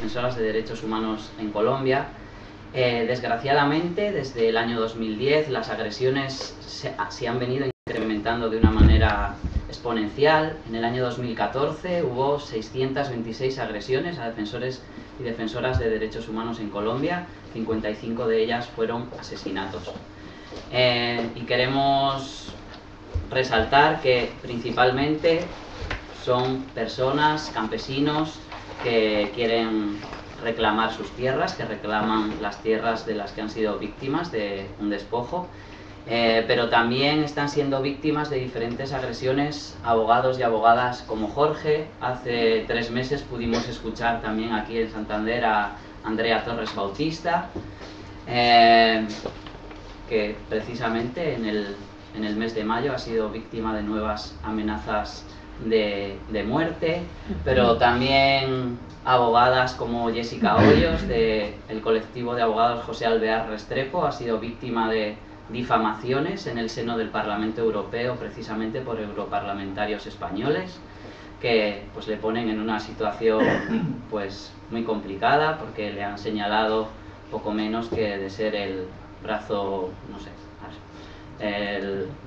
defensoras de derechos humanos en Colombia. Desgraciadamente, desde el año 2010 las agresiones se han venido incrementando de una manera exponencial. En el año 2014 hubo 626 agresiones a defensores y defensoras de derechos humanos en Colombia, 55 de ellas fueron asesinatos. Y queremos resaltar que principalmente son personas, campesinos, que quieren reclamar sus tierras, que reclaman las tierras de las que han sido víctimas de un despojo, pero también están siendo víctimas de diferentes agresiones abogados y abogadas como Jorge. Hace 3 meses pudimos escuchar también aquí en Santander a Andrea Torres Bautista, que precisamente en el mes de mayo ha sido víctima de nuevas amenazas de muerte, pero también abogadas como Jessica Hoyos del colectivo de abogados José Alvear Restrepo ha sido víctima de difamaciones en el seno del Parlamento Europeo, precisamente por europarlamentarios españoles, que pues le ponen en una situación pues muy complicada, porque le han señalado poco menos que de ser el brazo, no sé,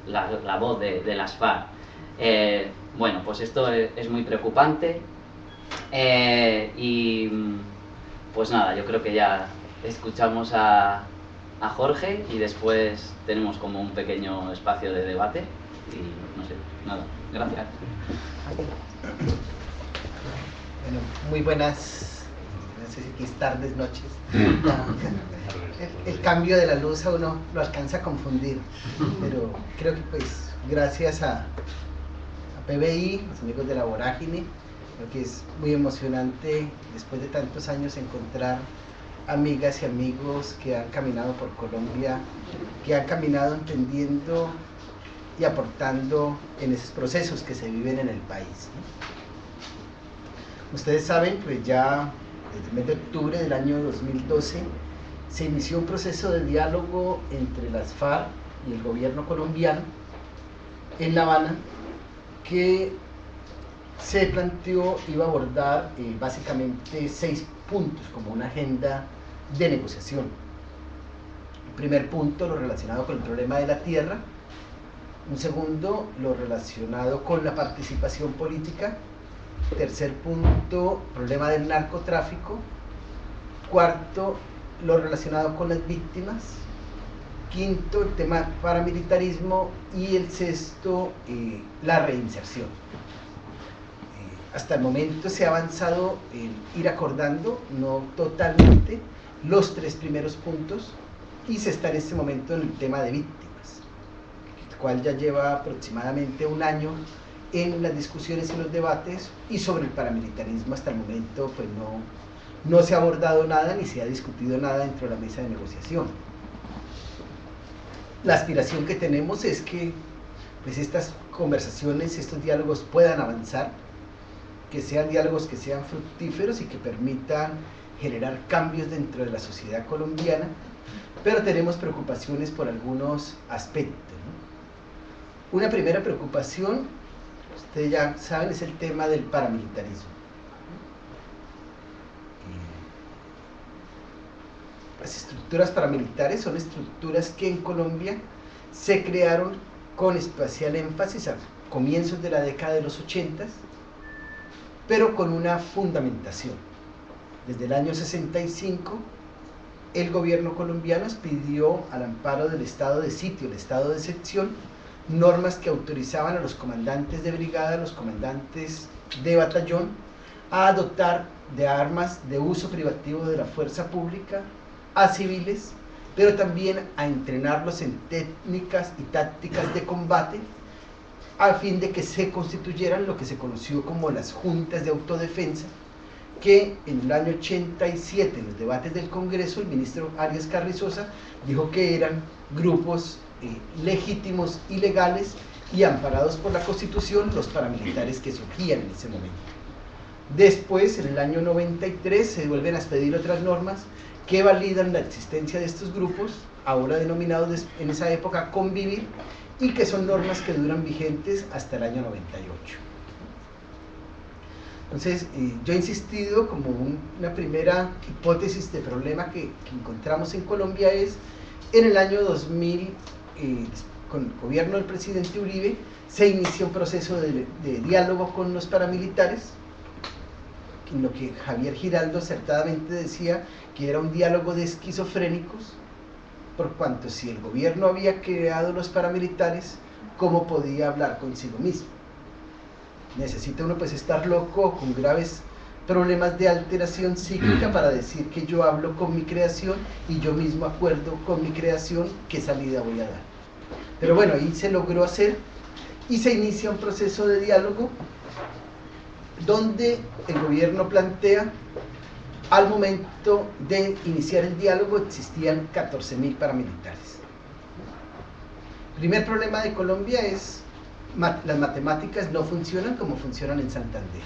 la voz de las FARC. Bueno, pues esto es muy preocupante, y pues nada, yo creo que ya escuchamos a Jorge y después tenemos como un pequeño espacio de debate y no sé, nada, gracias. Bueno, muy buenas, no sé si es tardes, noches. El cambio de la luz a uno lo alcanza a confundir, pero creo que pues gracias a PBI, los amigos de la Vorágine, creo que es muy emocionante después de tantos años encontrar amigas y amigos que han caminado por Colombia, que han caminado entendiendo y aportando en esos procesos que se viven en el país. Ustedes saben, pues ya desde el mes de octubre del año 2012 se inició un proceso de diálogo entre las FARC y el gobierno colombiano en La Habana, que se planteó, iba a abordar básicamente 6 puntos como una agenda de negociación. El primer punto, lo relacionado con el problema de la tierra. Un segundo, lo relacionado con la participación política. Tercer punto, problema del narcotráfico. Cuarto, lo relacionado con las víctimas. Quinto, el tema paramilitarismo. Y el sexto, la reinserción. Hasta el momento se ha avanzado en ir acordando, no totalmente, los 3 primeros puntos, y se está en este momento en el tema de víctimas, el cual ya lleva aproximadamente 1 año en las discusiones y los debates, y sobre el paramilitarismo hasta el momento pues no se ha abordado nada ni se ha discutido nada dentro de la mesa de negociación. La aspiración que tenemos es que pues estas conversaciones, estos diálogos puedan avanzar, que sean diálogos que sean fructíferos y que permitan generar cambios dentro de la sociedad colombiana, pero tenemos preocupaciones por algunos aspectos, ¿no? Una primera preocupación, ustedes ya saben, es el tema del paramilitarismo. Las estructuras paramilitares son estructuras que en Colombia se crearon con especial énfasis a comienzos de la década de los 80, pero con una fundamentación. Desde el año 65, el gobierno colombiano pidió, al amparo del estado de sitio, el estado de excepción, normas que autorizaban a los comandantes de brigada, a los comandantes de batallón, a dotar de armas de uso privativo de la fuerza pública a civiles, pero también a entrenarlos en técnicas y tácticas de combate, a fin de que se constituyeran lo que se conoció como las juntas de autodefensa, que en el año 87, en los debates del Congreso, el ministro Arias Carrizosa dijo que eran grupos legítimos y legales y amparados por la Constitución, los paramilitares que surgían en ese momento. Después, en el año 93, se vuelven a expedir otras normas que validan la existencia de estos grupos, ahora denominados en esa época Convivir, y que son normas que duran vigentes hasta el año 98. Entonces, yo he insistido como una primera hipótesis de problema que encontramos en Colombia es, en el año 2000, con el gobierno del presidente Uribe, se inició un proceso de diálogo con los paramilitares, en lo que Javier Giraldo acertadamente decía que era un diálogo de esquizofrénicos, por cuanto si el gobierno había creado los paramilitares, ¿cómo podía hablar consigo mismo? Necesita uno pues estar loco, con graves problemas de alteración psíquica para decir que yo hablo con mi creación y yo mismo acuerdo con mi creación qué salida voy a dar. Pero bueno, ahí se logró hacer y se inicia un proceso de diálogo donde el gobierno plantea, al momento de iniciar el diálogo existían 14.000 paramilitares. El primer problema de Colombia es las matemáticas no funcionan como funcionan en Santander.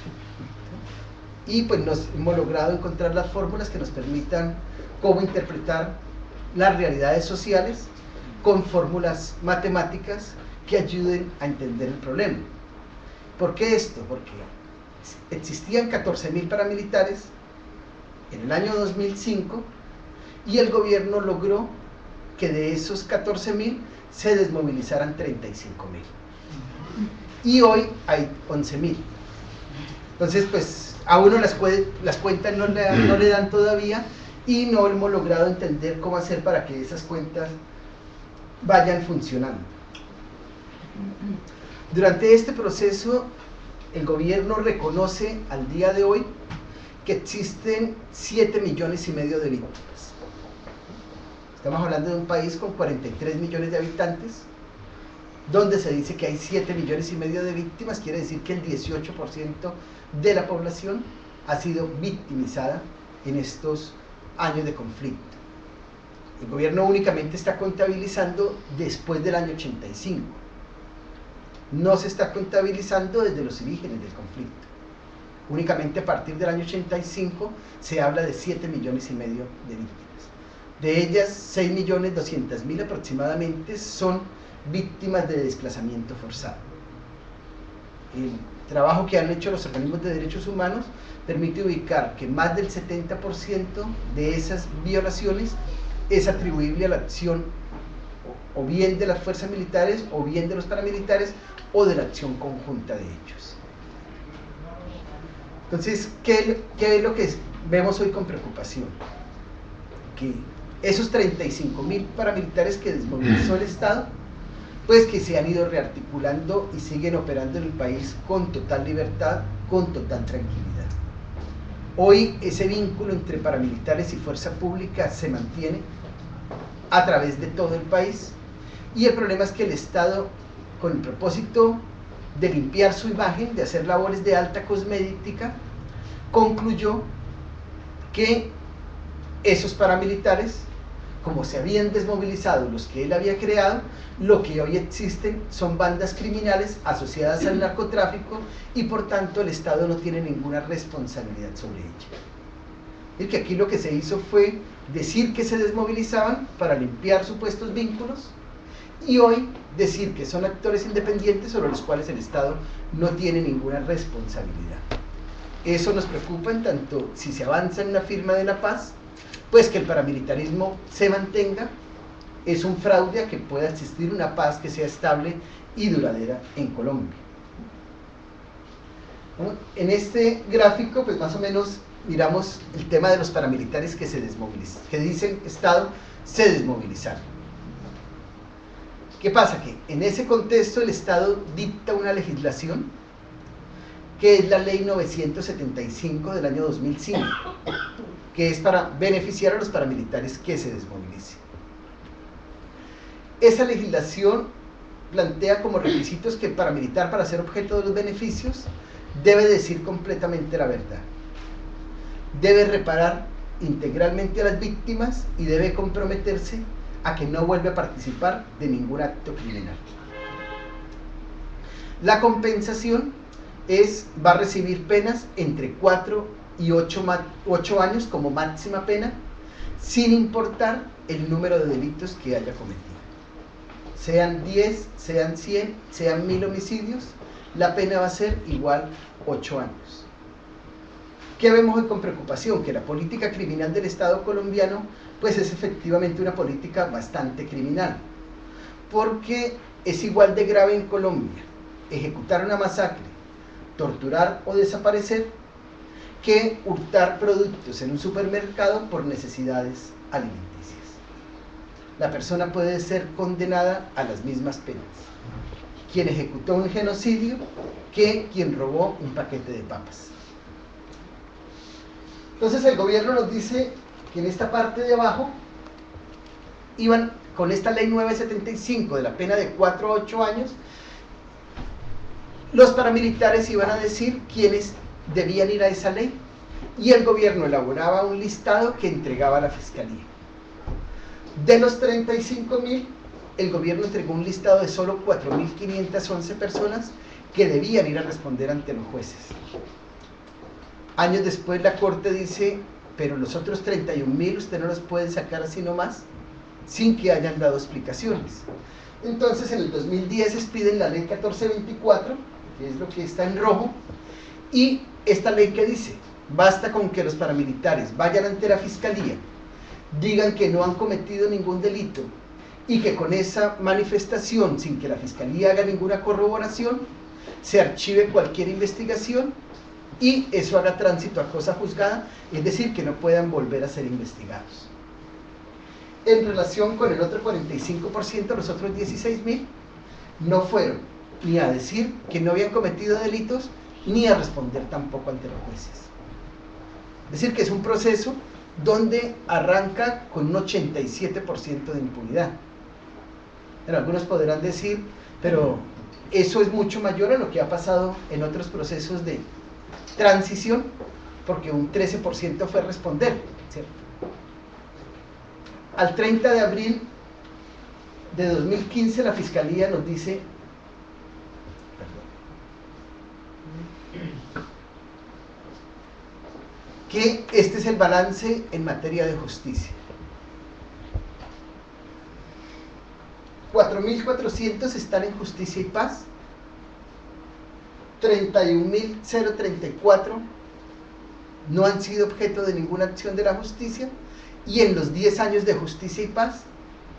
Y pues hemos logrado encontrar las fórmulas que nos permitan cómo interpretar las realidades sociales con fórmulas matemáticas que ayuden a entender el problema. ¿Por qué esto? Porque existían 14.000 paramilitares en el año 2005 y el gobierno logró que de esos 14.000 se desmovilizaran 35.000 y hoy hay 11.000. Entonces pues a uno las cuentas no le dan todavía y no hemos logrado entender cómo hacer para que esas cuentas vayan funcionando. Durante este proceso el gobierno reconoce al día de hoy que existen 7,5 millones de víctimas. Estamos hablando de un país con 43 millones de habitantes, donde se dice que hay 7,5 millones de víctimas, quiere decir que el 18% de la población ha sido victimizada en estos años de conflicto. El gobierno únicamente está contabilizando después del año 85. No se está contabilizando desde los orígenes del conflicto. Únicamente a partir del año 85 se habla de 7,5 millones de víctimas. De ellas, 6.200.000 aproximadamente son víctimas de desplazamiento forzado. El trabajo que han hecho los organismos de derechos humanos permite ubicar que más del 70% de esas violaciones es atribuible a la acción o bien de las fuerzas militares o bien de los paramilitares o de la acción conjunta de ellos. Entonces, ¿qué es lo que vemos hoy con preocupación? Que esos 35.000 paramilitares que desmovilizó el Estado, pues que se han ido rearticulando y siguen operando en el país con total libertad, con total tranquilidad. Hoy ese vínculo entre paramilitares y fuerza pública se mantiene a través de todo el país y el problema es que el Estado, con el propósito de limpiar su imagen, de hacer labores de alta cosmética, concluyó que esos paramilitares, como se habían desmovilizado los que él había creado, lo que hoy existen son bandas criminales asociadas al narcotráfico y por tanto el Estado no tiene ninguna responsabilidad sobre ello. Y que aquí lo que se hizo fue decir que se desmovilizaban para limpiar supuestos vínculos y hoy decir que son actores independientes sobre los cuales el Estado no tiene ninguna responsabilidad. Eso nos preocupa en tanto si se avanza en una firma de la paz, pues que el paramilitarismo se mantenga, es un fraude a que pueda existir una paz que sea estable y duradera en Colombia. ¿No? En este gráfico, pues más o menos miramos el tema de los paramilitares que se desmovilizan, que dicen Estado se desmovilizaron. ¿Qué pasa? Que en ese contexto el Estado dicta una legislación que es la Ley 975 del año 2005, que es para beneficiar a los paramilitares que se desmovilicen. Esa legislación plantea como requisitos que el paramilitar, para ser objeto de los beneficios, debe decir completamente la verdad, debe reparar integralmente a las víctimas y debe comprometerse a que no vuelva a participar de ningún acto criminal. La compensación va a recibir penas entre 4 y 8 años como máxima pena, sin importar el número de delitos que haya cometido. Sean 10, sean 100, sean 1000 homicidios, la pena va a ser igual 8 años. ¿Qué vemos hoy con preocupación? Que la política criminal del Estado colombiano pues es efectivamente una política bastante criminal, porque es igual de grave en Colombia ejecutar una masacre, torturar o desaparecer que hurtar productos en un supermercado por necesidades alimenticias. La persona puede ser condenada a las mismas penas quien ejecutó un genocidio que quien robó un paquete de papas. Entonces el gobierno nos dice que en esta parte de abajo iban con esta ley 975 de la pena de 4 a 8 años, los paramilitares iban a decir quiénes debían ir a esa ley, y el gobierno elaboraba un listado que entregaba a la fiscalía. De los 35.000, el gobierno entregó un listado de solo 4.511 personas que debían ir a responder ante los jueces. Años después la corte dice, pero los otros 31.000 usted no los puede sacar así nomás, sin que hayan dado explicaciones. Entonces en el 2010 expiden la ley 1424, que es lo que está en rojo, y esta ley que dice, basta con que los paramilitares vayan ante la fiscalía, digan que no han cometido ningún delito, y que con esa manifestación, sin que la fiscalía haga ninguna corroboración, se archive cualquier investigación, y eso haga tránsito a cosa juzgada, es decir, que no puedan volver a ser investigados. En relación con el otro 45%, los otros 16.000, no fueron ni a decir que no habían cometido delitos, ni a responder tampoco ante los jueces. Es decir, que es un proceso donde arranca con un 87% de impunidad. Pero algunos podrán decir, pero eso es mucho mayor a lo que ha pasado en otros procesos de transición, porque un 13% fue responder, ¿cierto? Al 30 de abril de 2015 la Fiscalía nos dice, que este es el balance en materia de justicia. 4.400 están en justicia y paz, 31.034 no han sido objeto de ninguna acción de la justicia, y en los 10 años de justicia y paz,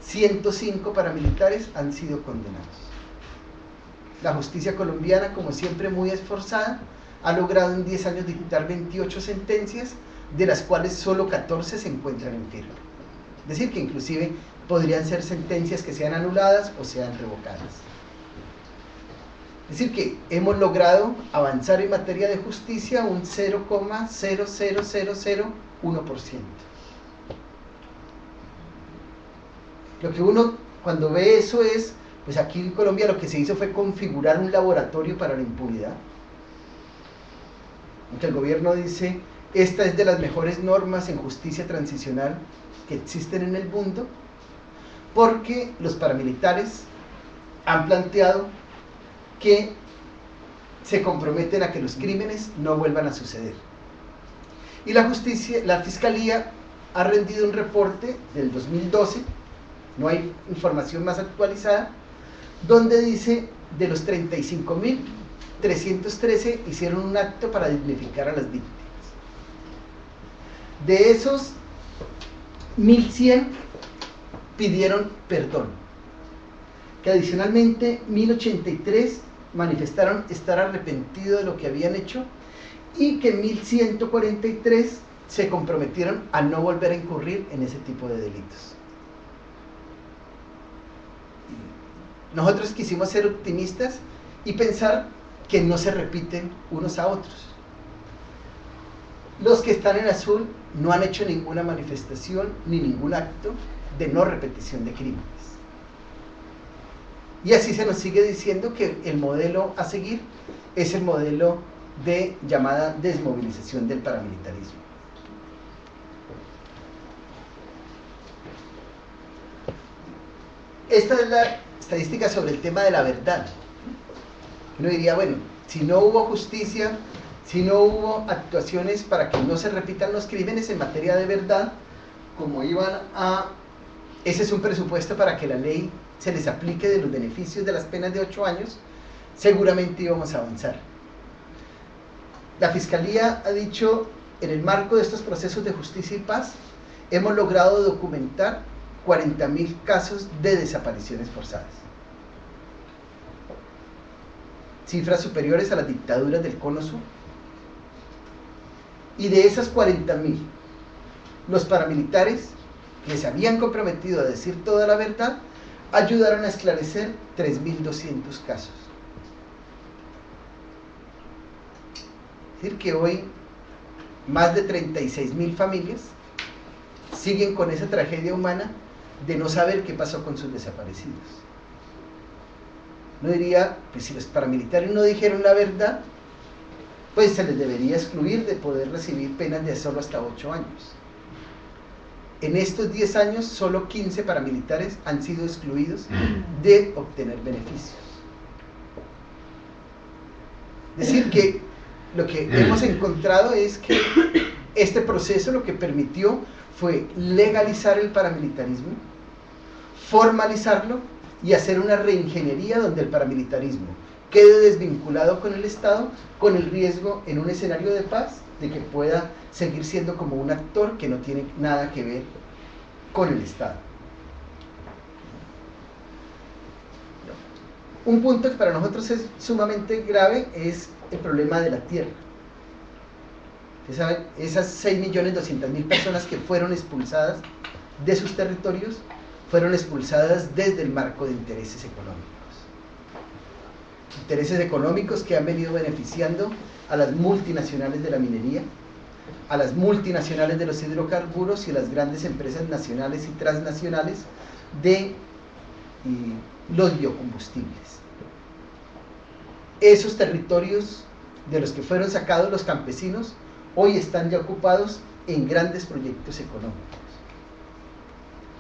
105 paramilitares han sido condenados. La justicia colombiana, como siempre muy esforzada, ha logrado en 10 años dictar 28 sentencias, de las cuales solo 14 se encuentran en firme. Es decir, que inclusive podrían ser sentencias que sean anuladas o sean revocadas. Es decir, que hemos logrado avanzar en materia de justicia un 0,00001%. Lo que uno cuando ve eso es, pues aquí en Colombia lo que se hizo fue configurar un laboratorio para la impunidad. Aunque el gobierno dice, esta es de las mejores normas en justicia transicional que existen en el mundo, porque los paramilitares han planteado que se comprometen a que los crímenes no vuelvan a suceder. Y la Fiscalía ha rendido un reporte del 2012, no hay información más actualizada, donde dice, de los 35.313 hicieron un acto para dignificar a las víctimas. De esos, 1.100 pidieron perdón, que adicionalmente 1.083 manifestaron estar arrepentidos de lo que habían hecho, y que 1.143 se comprometieron a no volver a incurrir en ese tipo de delitos. Nosotros quisimos ser optimistas y pensar que no se repiten unos a otros. Los que están en azul no han hecho ninguna manifestación ni ningún acto de no repetición de crímenes. Y así se nos sigue diciendo que el modelo a seguir es el modelo de llamada desmovilización del paramilitarismo. Esta es la estadística sobre el tema de la verdad. Uno diría, bueno, si no hubo justicia, si no hubo actuaciones para que no se repitan los crímenes en materia de verdad, como iban a... Ese es un presupuesto para que la ley se les aplique de los beneficios de las penas de 8 años, seguramente íbamos a avanzar. La Fiscalía ha dicho en el marco de estos procesos de justicia y paz, hemos logrado documentar 40.000 casos de desapariciones forzadas. Cifras superiores a las dictaduras del Cono Sur. Y de esas 40.000, los paramilitares, que se habían comprometido a decir toda la verdad, ayudaron a esclarecer 3.200 casos. Es decir, que hoy más de 36.000 familias siguen con esa tragedia humana de no saber qué pasó con sus desaparecidos. Uno diría, pues si los paramilitares no dijeron la verdad, pues se les debería excluir de poder recibir penas de solo hasta 8 años. En estos 10 años, solo 15 paramilitares han sido excluidos de obtener beneficios. Es decir, que lo que hemos encontrado es que este proceso lo que permitió fue legalizar el paramilitarismo, formalizarlo y hacer una reingeniería donde el paramilitarismo quede desvinculado con el Estado, con el riesgo en un escenario de paz de que pueda seguir siendo como un actor que no tiene nada que ver con el Estado. Un punto que para nosotros es sumamente grave es el problema de la tierra. Ustedes saben, esas 6.200.000 personas que fueron expulsadas de sus territorios fueron expulsadas desde el marco de intereses económicos. Intereses económicos que han venido beneficiando a las multinacionales de la minería, a las multinacionales de los hidrocarburos y a las grandes empresas nacionales y transnacionales de los biocombustibles. Esos territorios de los que fueron sacados los campesinos hoy están ya ocupados en grandes proyectos económicos.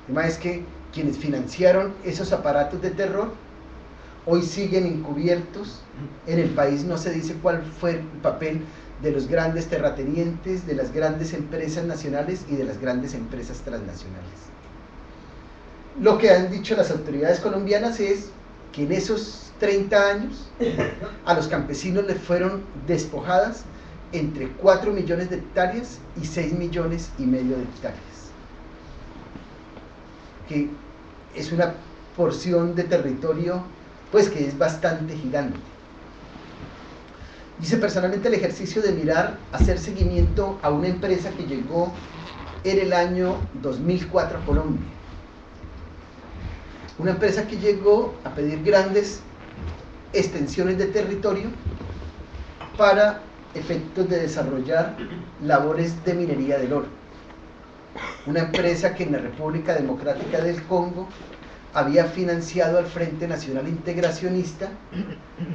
El tema es que quienes financiaron esos aparatos de terror hoy siguen encubiertos. En el país no se dice cuál fue el papel de los grandes terratenientes, de las grandes empresas nacionales y de las grandes empresas transnacionales. Lo que han dicho las autoridades colombianas es que en esos 30 años a los campesinos les fueron despojadas entre 4 millones de hectáreas y 6,5 millones de hectáreas, que es una porción de territorio pues que es bastante gigante. Hice personalmente el ejercicio de mirar, hacer seguimiento a una empresa que llegó en el año 2004 a Colombia. Una empresa que llegó a pedir grandes extensiones de territorio para efectos de desarrollar labores de minería del oro. Una empresa que en la República Democrática del Congo había financiado al Frente Nacional Integracionista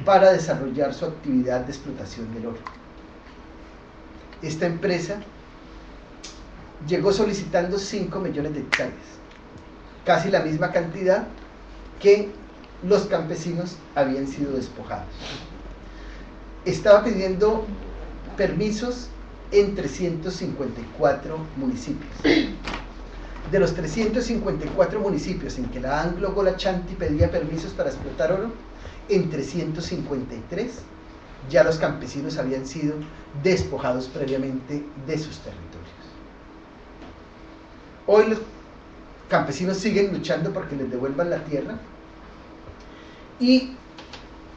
para desarrollar su actividad de explotación del oro. Esta empresa llegó solicitando 5 millones de hectáreas, casi la misma cantidad que los campesinos habían sido despojados. Estaba pidiendo permisos en 354 municipios. De los 354 municipios en que la Anglo Gola Chanti pedía permisos para explotar oro, en 353 ya los campesinos habían sido despojados previamente de sus territorios. Hoy los campesinos siguen luchando porque les devuelvan la tierra, y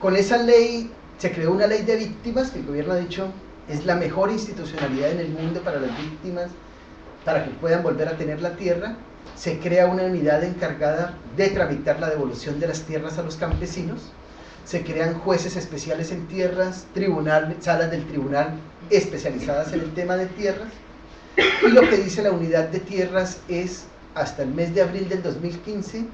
con esa ley se creó una ley de víctimas que el gobierno ha dicho es la mejor institucionalidad en el mundo para las víctimas, para que puedan volver a tener la tierra. Se crea una unidad encargada de tramitar la devolución de las tierras a los campesinos, se crean jueces especiales en tierras, salas del tribunal especializadas en el tema de tierras, y lo que dice la unidad de tierras es, hasta el mes de abril del 2015,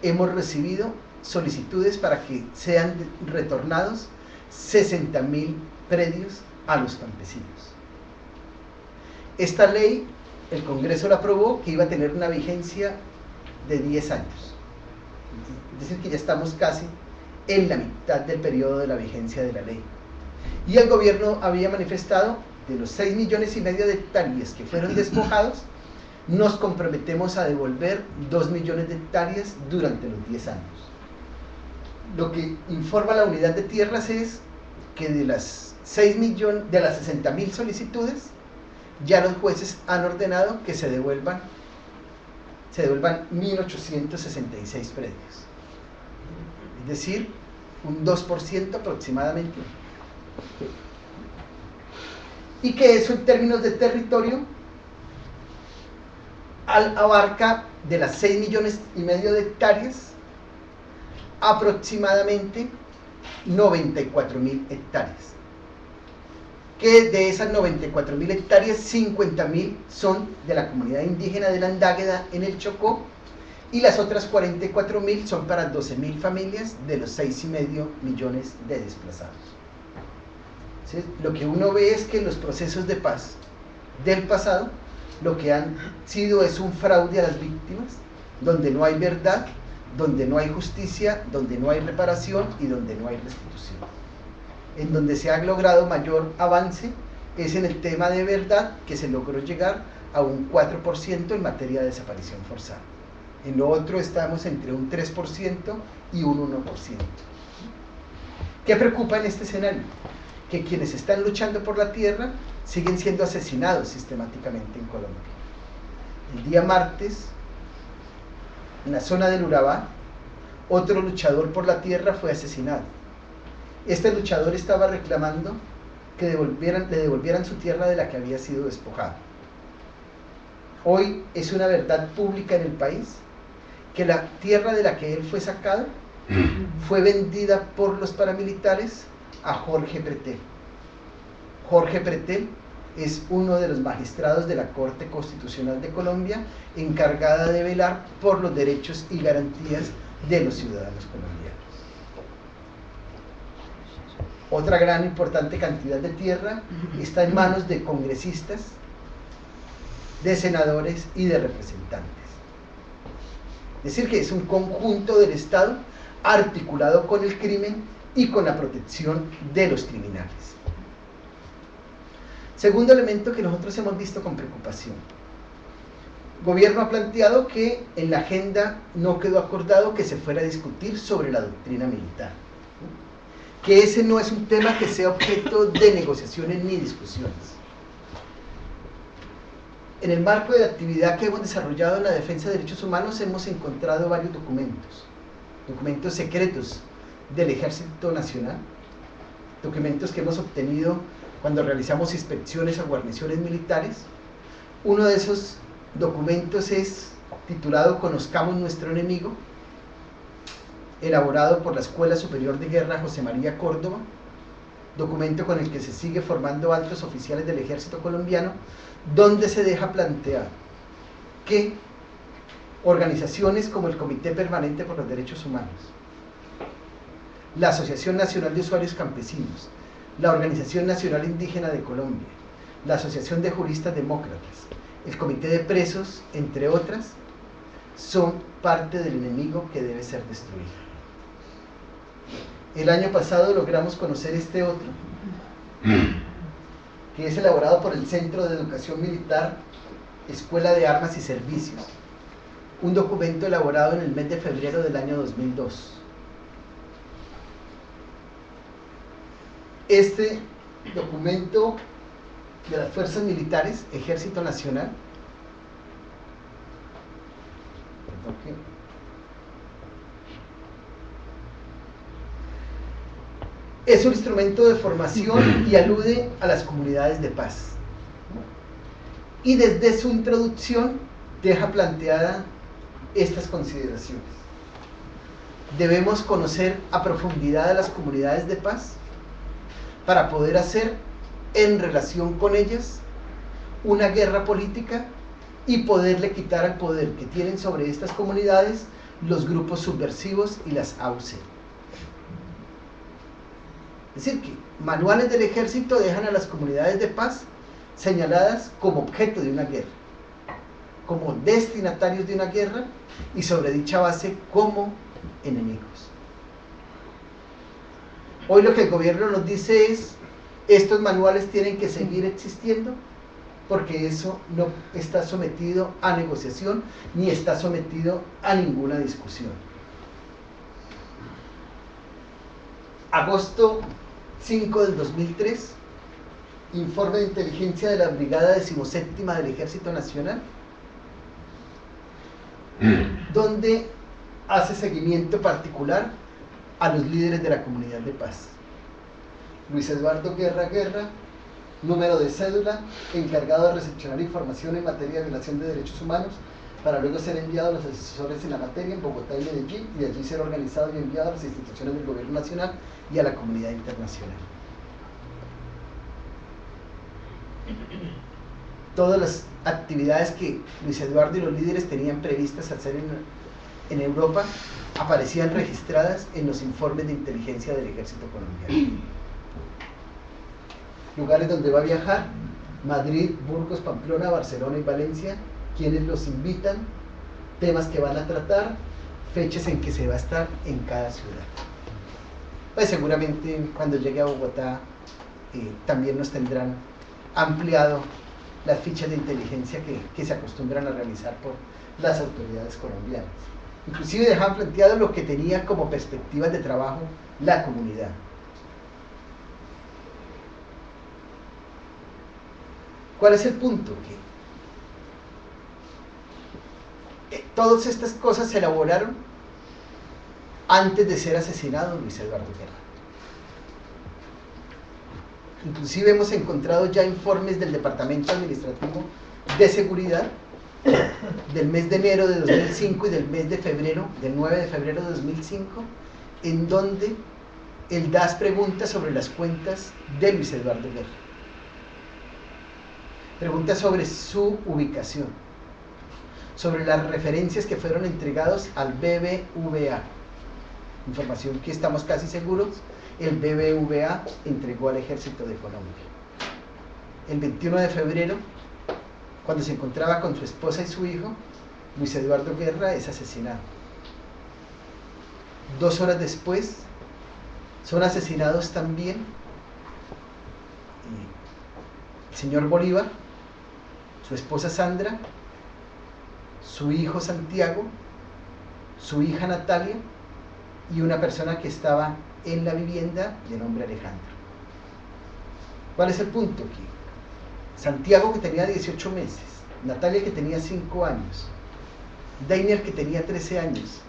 hemos recibido solicitudes para que sean retornados 60.000 predios a los campesinos. Esta ley, el Congreso la aprobó, que iba a tener una vigencia de 10 años. Es decir, que ya estamos casi en la mitad del periodo de la vigencia de la ley. Y el gobierno había manifestado, de los 6,5 millones de hectáreas que fueron despojados, nos comprometemos a devolver 2 millones de hectáreas durante los 10 años. Lo que informa la unidad de tierras es que de las 60.000 solicitudes, ya los jueces han ordenado que se devuelvan 1.866 predios, es decir, un 2% aproximadamente, y que eso en términos de territorio abarca de las 6,5 millones de hectáreas aproximadamente 94.000 hectáreas, que de esas 94.000 hectáreas 50.000 son de la comunidad indígena de Landágueda en el Chocó, y las otras 44.000 son para 12.000 familias de los 6,5 millones de desplazados. ¿Sí? Lo que uno ve es que los procesos de paz del pasado lo que han sido es un fraude a las víctimas, donde no hay verdad, donde no hay justicia, donde no hay reparación y donde no hay restitución. En donde se ha logrado mayor avance es en el tema de verdad, que se logró llegar a un 4% en materia de desaparición forzada. En lo otro estamos entre un 3% y un 1%. ¿Qué preocupa en este escenario? Que quienes están luchando por la tierra siguen siendo asesinados sistemáticamente en Colombia. El día martes, en la zona del Urabá, otro luchador por la tierra fue asesinado. Este luchador estaba reclamando que le devolvieran su tierra de la que había sido despojado. Hoy es una verdad pública en el país que la tierra de la que él fue sacado fue vendida por los paramilitares a Jorge Pretel. Jorge Pretel es uno de los magistrados de la Corte Constitucional de Colombia, encargada de velar por los derechos y garantías de los ciudadanos colombianos. Otra gran importante cantidad de tierra está en manos de congresistas, de senadores y de representantes. Es decir, que es un conjunto del Estado articulado con el crimen y con la protección de los criminales. Segundo elemento que nosotros hemos visto con preocupación. El gobierno ha planteado que en la agenda no quedó acordado que se fuera a discutir sobre la doctrina militar, que ese no es un tema que sea objeto de negociaciones ni discusiones. En el marco de la actividad que hemos desarrollado en la defensa de derechos humanos hemos encontrado varios documentos secretos del Ejército Nacional, documentos que hemos obtenido cuando realizamos inspecciones a guarniciones militares. Uno de esos documentos es titulado Conozcamos nuestro enemigo, elaborado por la Escuela Superior de Guerra José María Córdoba, documento con el que se sigue formando altos oficiales del ejército colombiano, donde se deja plantear que organizaciones como el Comité Permanente por los Derechos Humanos, la Asociación Nacional de Usuarios Campesinos, la Organización Nacional Indígena de Colombia, la Asociación de Juristas Demócratas, el Comité de Presos, entre otras, son parte del enemigo que debe ser destruido. El año pasado logramos conocer este otro, que es elaborado por el Centro de Educación Militar, Escuela de Armas y Servicios, un documento elaborado en el mes de febrero del año 2002. Este documento de las Fuerzas Militares, Ejército Nacional, es un instrumento de formación y alude a las comunidades de paz. Y desde su introducción deja planteada estas consideraciones. Debemos conocer a profundidad a las comunidades de paz para poder hacer, en relación con ellas, una guerra política y poderle quitar el poder que tienen sobre estas comunidades los grupos subversivos y las AUC. Es decir, que manuales del ejército dejan a las comunidades de paz señaladas como objeto de una guerra, como destinatarios de una guerra y sobre dicha base como enemigos. Hoy lo que el gobierno nos dice es: estos manuales tienen que seguir existiendo porque eso no está sometido a negociación ni está sometido a ninguna discusión. Agosto 5 del 2003, informe de inteligencia de la Brigada 17ª del Ejército Nacional, donde hace seguimiento particular a los líderes de la comunidad de paz. Luis Eduardo Guerra, número de cédula, encargado de recepcionar información en materia de violación de derechos humanos, para luego ser enviado a los asesores en la materia en Bogotá y Medellín, y de allí ser organizado y enviado a las instituciones del gobierno nacional y a la comunidad internacional. Todas las actividades que Luis Eduardo y los líderes tenían previstas hacer en Europa aparecían registradas en los informes de inteligencia del ejército colombiano. Lugares donde va a viajar: Madrid, Burgos, Pamplona, Barcelona y Valencia. Quienes los invitan, temas que van a tratar, fechas en que se va a estar en cada ciudad. Pues seguramente cuando llegue a Bogotá también nos tendrán ampliado las fichas de inteligencia que se acostumbran a realizar por las autoridades colombianas. Inclusive dejan planteado lo que tenía como perspectivas de trabajo la comunidad. ¿Cuál es el punto? Que todas estas cosas se elaboraron antes de ser asesinado Luis Eduardo Guerra. Inclusive hemos encontrado ya informes del Departamento Administrativo de Seguridad del mes de enero de 2005 y del mes de febrero, del 9 de febrero de 2005, en donde el DAS pregunta sobre las cuentas de Luis Eduardo Guerra. Pregunta sobre su ubicación, sobre las referencias que fueron entregados al BBVA, información que estamos casi seguros el BBVA entregó al Ejército de Colombia. El 21 de febrero, cuando se encontraba con su esposa y su hijo, Luis Eduardo Guerra es asesinado. 2 horas después son asesinados también el señor Bolívar, su esposa Sandra, su hijo Santiago, su hija Natalia y una persona que estaba en la vivienda de nombre Alejandro. ¿Cuál es el punto aquí? Santiago, que tenía 18 meses, Natalia, que tenía 5 años, Dainer, que tenía 13 años,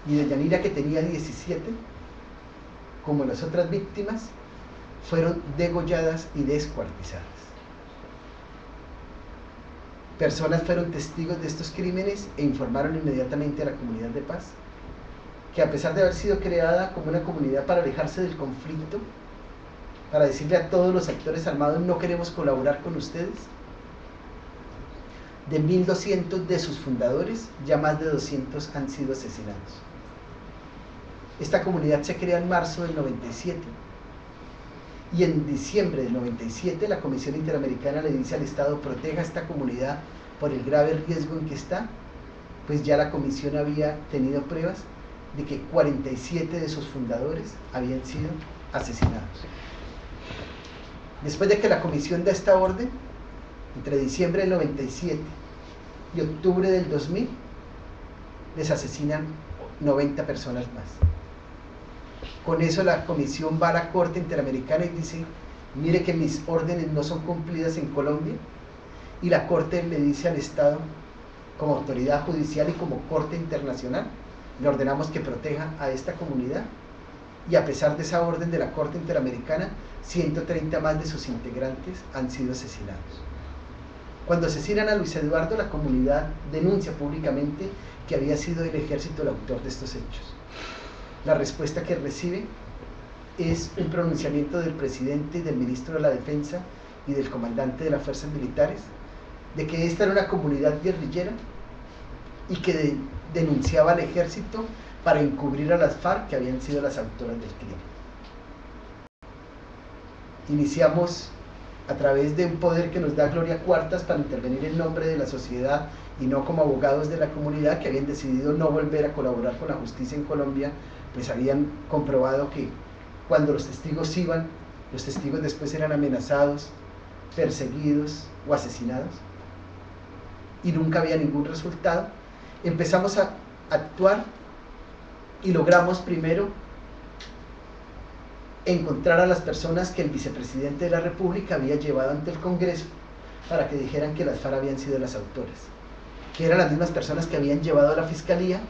y Deyanira, que tenía 17, como las otras víctimas, fueron degolladas y descuartizadas. Personas fueron testigos de estos crímenes e informaron inmediatamente a la comunidad de paz, que a pesar de haber sido creada como una comunidad para alejarse del conflicto, para decirle a todos los actores armados: no queremos colaborar con ustedes, de 1.200 de sus fundadores, ya más de 200 han sido asesinados. Esta comunidad se crea en marzo del 97, y en diciembre del 97 la Comisión Interamericana le dice al Estado: proteja a esta comunidad por el grave riesgo en que está, pues ya la comisión había tenido pruebas de que 47 de sus fundadores habían sido asesinados. Después de que la comisión da esta orden, entre diciembre del 97 y octubre del 2000, les asesinan 90 personas más. Con eso la comisión va a la Corte Interamericana y dice: mire que mis órdenes no son cumplidas en Colombia, y la Corte le dice al Estado, como autoridad judicial y como Corte Internacional, le ordenamos que proteja a esta comunidad, y a pesar de esa orden de la Corte Interamericana, 130 más de sus integrantes han sido asesinados. Cuando asesinan a Luis Eduardo, la comunidad denuncia públicamente que había sido el ejército el autor de estos hechos. La respuesta que recibe es un pronunciamiento del presidente, del ministro de la Defensa y del comandante de las fuerzas militares, de que esta era una comunidad guerrillera y que denunciaba al ejército para encubrir a las FARC, que habían sido las autoras del crimen. Iniciamos a través de un poder que nos da Gloria Cuartas para intervenir en nombre de la sociedad y no como abogados de la comunidad, que habían decidido no volver a colaborar con la justicia en Colombia, pues habían comprobado que cuando los testigos iban, los testigos después eran amenazados, perseguidos o asesinados, y nunca había ningún resultado. Empezamos a actuar y logramos primero encontrar a las personas que el vicepresidente de la República había llevado ante el Congreso para que dijeran que las FARC habían sido las autoras, que eran las mismas personas que habían llevado a la Fiscalía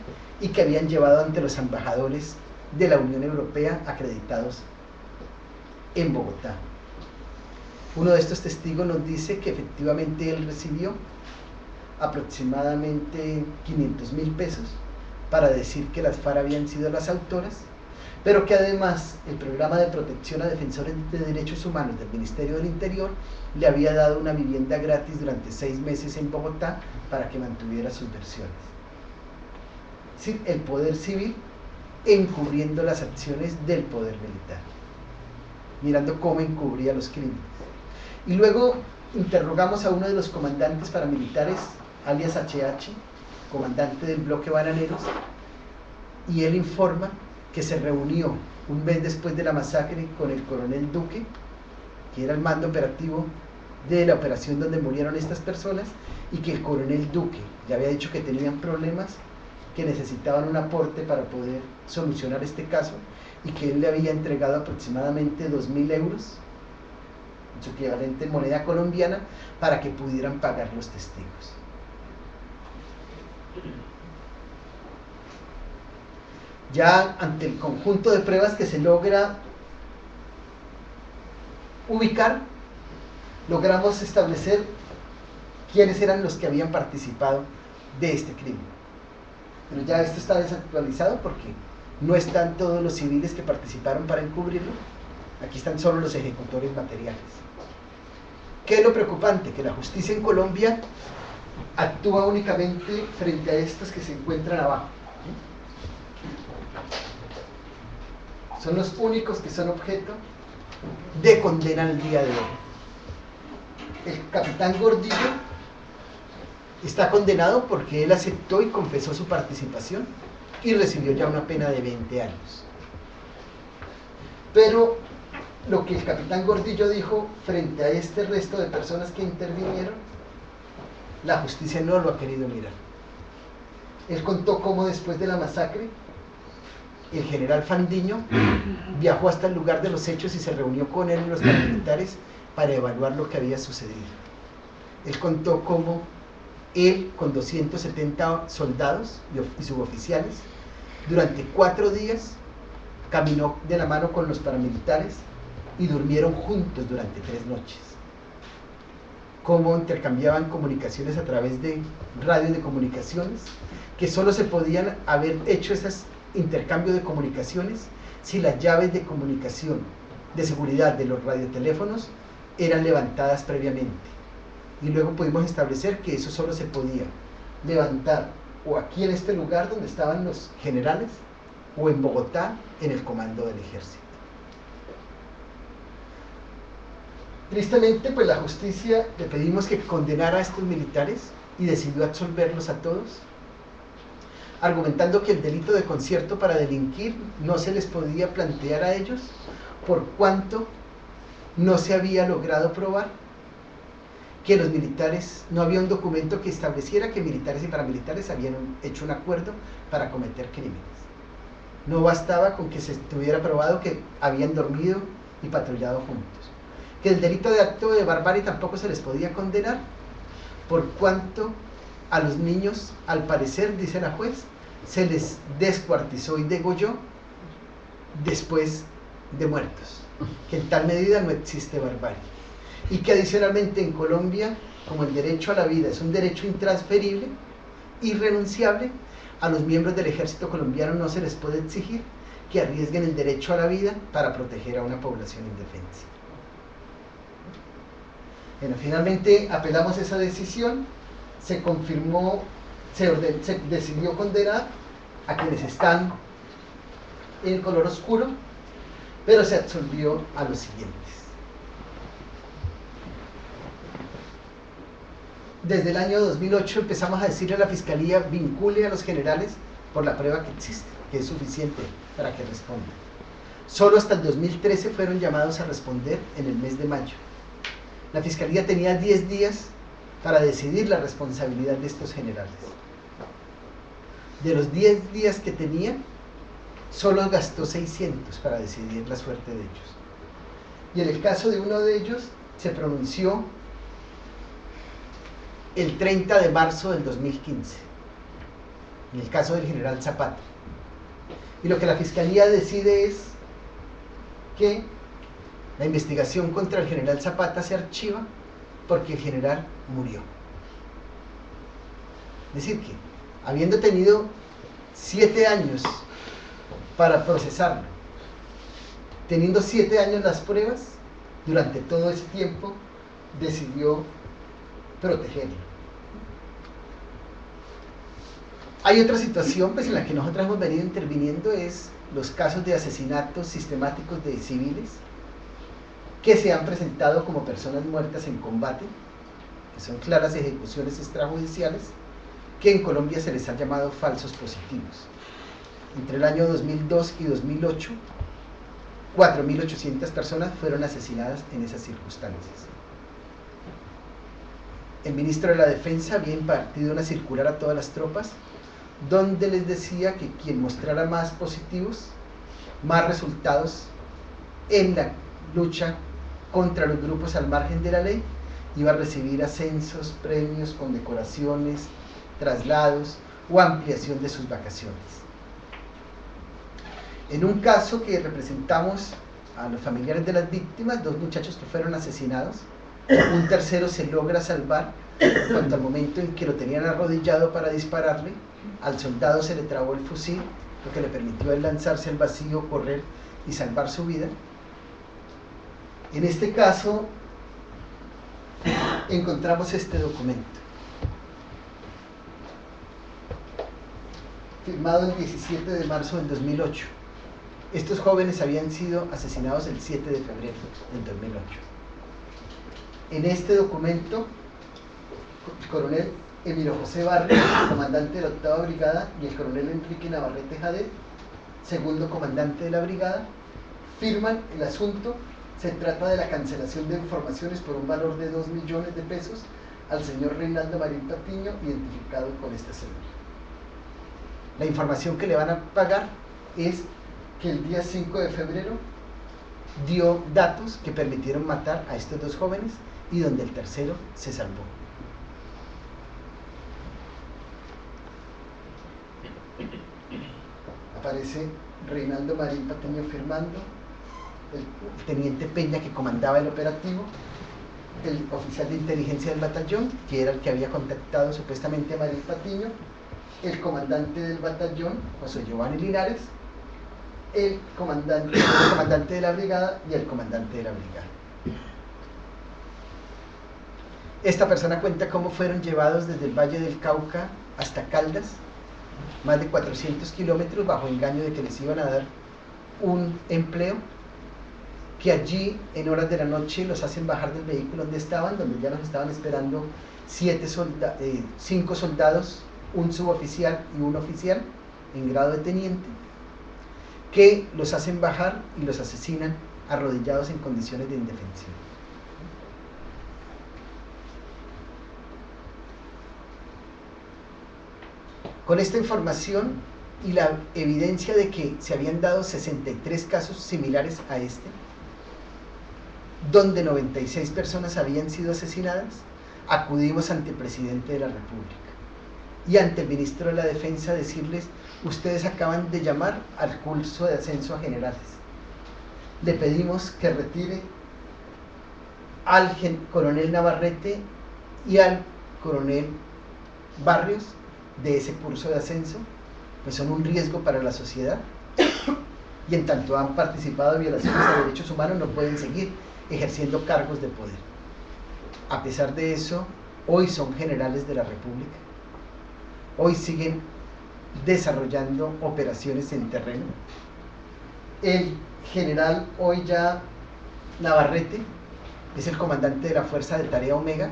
y que habían llevado ante los embajadores de la Unión Europea acreditados en Bogotá. Uno de estos testigos nos dice que efectivamente él recibió aproximadamente 500.000 pesos para decir que las FARC habían sido las autoras, pero que además el Programa de Protección a Defensores de Derechos Humanos del Ministerio del Interior le había dado una vivienda gratis durante 6 meses en Bogotá para que mantuviera sus versiones. Es decir, el poder civil encubriendo las acciones del poder militar, mirando cómo encubría los crímenes. Y luego interrogamos a uno de los comandantes paramilitares, alias HH, comandante del bloque Bananeros, y él informa que se reunió un mes después de la masacre con el coronel Duque, que era el mando operativo de la operación donde murieron estas personas, y que el coronel Duque ya había dicho que tenían problemas, que necesitaban un aporte para poder solucionar este caso, y que él le había entregado aproximadamente 2.000 euros, su equivalente en moneda colombiana, para que pudieran pagar los testigos. Ya ante el conjunto de pruebas que se logra ubicar, logramos establecer quiénes eran los que habían participado de este crimen. Pero ya esto está desactualizado porque no están todos los civiles que participaron para encubrirlo, aquí están solo los ejecutores materiales. ¿Qué es lo preocupante? Que la justicia en Colombia actúa únicamente frente a estos que se encuentran abajo. Son los únicos que son objeto de condena al día de hoy. El capitán Gordillo está condenado porque él aceptó y confesó su participación y recibió ya una pena de 20 años. Pero lo que el capitán Gordillo dijo frente a este resto de personas que intervinieron, la justicia no lo ha querido mirar. Él contó cómo después de la masacre el general Fandiño viajó hasta el lugar de los hechos y se reunió con él y los paramilitares para evaluar lo que había sucedido. Él contó cómo él, con 270 soldados y suboficiales, durante 4 días caminó de la mano con los paramilitares y durmieron juntos durante 3 noches. Cómo intercambiaban comunicaciones a través de radios de comunicaciones, que solo se podían haber hecho esas intercambio de comunicaciones si las llaves de comunicación de seguridad de los radioteléfonos eran levantadas previamente, y luego pudimos establecer que eso solo se podía levantar o aquí en este lugar donde estaban los generales o en Bogotá en el comando del ejército. Tristemente, pues la justicia le pedimos que condenara a estos militares y decidió absolverlos a todos, argumentando que el delito de concierto para delinquir no se les podía plantear a ellos por cuanto no se había logrado probar que los militares, no había un documento que estableciera que militares y paramilitares habían hecho un acuerdo para cometer crímenes. No bastaba con que se estuviera probado que habían dormido y patrullado juntos. Que el delito de acto de barbarie tampoco se les podía condenar por cuanto a los niños, al parecer, dice la juez, se les descuartizó y degolló después de muertos, que en tal medida no existe barbarie, y que adicionalmente en Colombia, como el derecho a la vida es un derecho intransferible, irrenunciable, a los miembros del ejército colombiano no se les puede exigir que arriesguen el derecho a la vida para proteger a una población indefensa. Bueno, finalmente apelamos esa decisión, se confirmó, se decidió condenar a quienes están en color oscuro, pero se absolvió a los siguientes. Desde el año 2008 empezamos a decirle a la Fiscalía vincule a los generales por la prueba que existe, que es suficiente para que respondan. Solo hasta el 2013 fueron llamados a responder en el mes de mayo. La Fiscalía tenía 10 días para decidir la responsabilidad de estos generales. De los 10 días que tenía, solo gastó 600 para decidir la suerte de ellos. Y en el caso de uno de ellos se pronunció el 30 de marzo del 2015, en el caso del general Zapata. Y lo que la Fiscalía decide es que la investigación contra el general Zapata se archiva porque el general murió. Es decir, que habiendo tenido 7 años para procesarlo, teniendo 7 años las pruebas, durante todo ese tiempo decidió protegerlo. Hay otra situación pues, en la que nosotros hemos venido interviniendo, es los casos de asesinatos sistemáticos de civiles que se han presentado como personas muertas en combate, que son claras ejecuciones extrajudiciales, que en Colombia se les ha llamado falsos positivos. Entre el año 2002 y 2008, 4.800 personas fueron asesinadas en esas circunstancias. El ministro de la Defensa había impartido una circular a todas las tropas donde les decía que quien mostrara más positivos, más resultados en la lucha contra los grupos al margen de la ley, iba a recibir ascensos, premios, condecoraciones, traslados o ampliación de sus vacaciones. En un caso que representamos a los familiares de las víctimas, 2 muchachos que fueron asesinados, un tercero se logra salvar cuando al momento en que lo tenían arrodillado para dispararle, al soldado se le trabó el fusil, lo que le permitió a él lanzarse al vacío, correr y salvar su vida. En este caso encontramos este documento, firmado el 17 de marzo del 2008. Estos jóvenes habían sido asesinados el 7 de febrero del 2008. En este documento, el coronel Emilio José Barrios, comandante de la 8ª Brigada, y el coronel Enrique Navarrete Jadet, segundo comandante de la brigada, firman el asunto. Se trata de la cancelación de informaciones por un valor de 2 millones de pesos al señor Reinaldo Marín Patiño, identificado con esta cédula. La información que le van a pagar es que el día 5 de febrero dio datos que permitieron matar a estos 2 jóvenes y donde el tercero se salvó. Aparece Reinaldo Marín Patiño firmando, el teniente Peña que comandaba el operativo, el oficial de inteligencia del batallón, que era el que había contactado supuestamente a Marín Patiño, el comandante del batallón, José Giovanni Linares, el comandante de la brigada y el comandante de la brigada. Esta persona cuenta cómo fueron llevados desde el Valle del Cauca hasta Caldas, más de 400 kilómetros, bajo engaño de que les iban a dar un empleo, que allí en horas de la noche los hacen bajar del vehículo donde estaban, donde ya los estaban esperando 5 soldados, un suboficial y un oficial en grado de teniente, que los hacen bajar y los asesinan arrodillados en condiciones de indefensión. Con esta información y la evidencia de que se habían dado 63 casos similares a este, donde 96 personas habían sido asesinadas, acudimos ante el presidente de la República y ante el ministro de la Defensa a decirles: ustedes acaban de llamar al curso de ascenso a generales, le pedimos que retire al coronel Navarrete y al coronel Barrios de ese curso de ascenso, pues son un riesgo para la sociedad y en tanto han participado en violaciones a derechos humanos no pueden seguir ejerciendo cargos de poder. A pesar de eso, hoy son generales de la República, hoy siguen desarrollando operaciones en terreno. El general hoy ya Navarrete es el comandante de la Fuerza de Tarea Omega,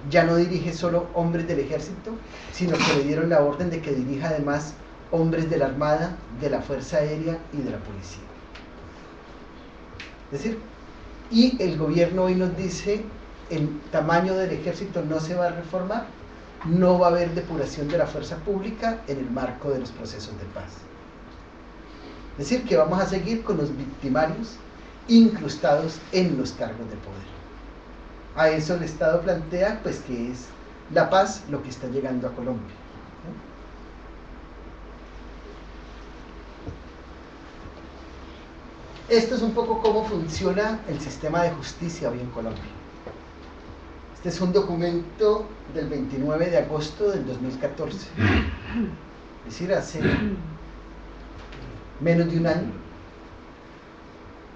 ya no dirige solo hombres del ejército, sino que le dieron la orden de que dirija además hombres de la Armada, de la Fuerza Aérea y de la Policía. Es decir, y el gobierno hoy nos dice: el tamaño del ejército no se va a reformar, no va a haber depuración de la fuerza pública en el marco de los procesos de paz. Es decir, que vamos a seguir con los victimarios incrustados en los cargos de poder. A eso el Estado plantea pues que es la paz lo que está llegando a Colombia. Esto es un poco cómo funciona el sistema de justicia hoy en Colombia. Este es un documento del 29 de agosto del 2014, es decir, hace menos de un año.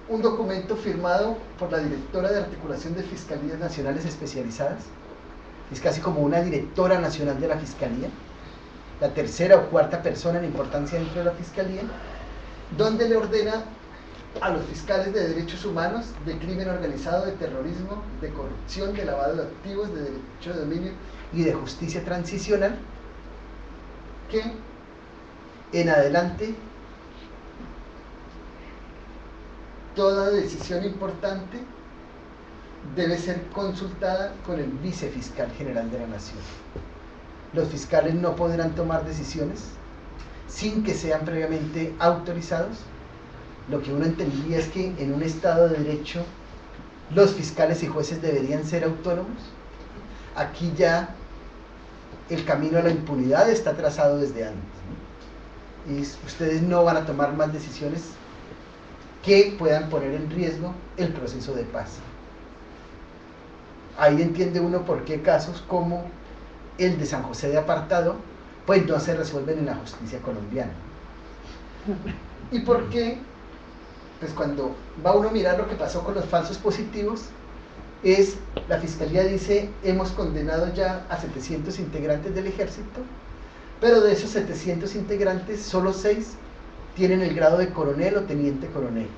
Un documento firmado por la directora de Articulación de Fiscalías Nacionales Especializadas, es casi como una directora nacional de la Fiscalía, la tercera o cuarta persona en importancia dentro de la Fiscalía, donde le ordena a los fiscales de derechos humanos, de crimen organizado, de terrorismo, de corrupción, de lavado de activos, de derecho de dominio y de justicia transicional, que en adelante toda decisión importante debe ser consultada con el vicefiscal general de la Nación. Los fiscales no podrán tomar decisiones sin que sean previamente autorizados. Lo que uno entendía es que en un Estado de Derecho los fiscales y jueces deberían ser autónomos. Aquí ya el camino a la impunidad está trazado desde antes, ¿no? Y ustedes no van a tomar más decisiones que puedan poner en riesgo el proceso de paz. Ahí entiende uno por qué casos como el de San José de Apartado pues no se resuelven en la justicia colombiana. ¿Y por qué? Pues cuando va uno a mirar lo que pasó con los falsos positivos, la Fiscalía dice, hemos condenado ya a 700 integrantes del ejército, pero de esos 700 integrantes, solo 6 tienen el grado de coronel o teniente coronel,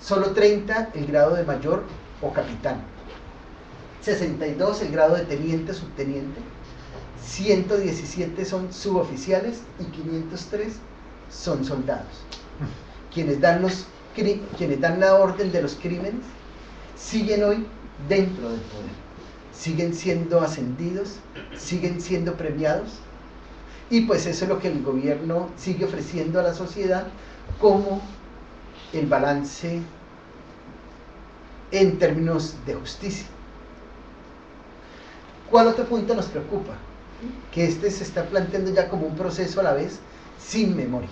solo 30 el grado de mayor o capitán, 62 el grado de teniente o subteniente, 117 son suboficiales y 503 son soldados. Quienes dan la orden de los crímenes siguen hoy dentro del poder, siguen siendo ascendidos, siguen siendo premiados, y pues eso es lo que el gobierno sigue ofreciendo a la sociedad como el balance en términos de justicia. ¿Cuál otro punto nos preocupa? Que este se está planteando ya como un proceso a la vez sin memoria.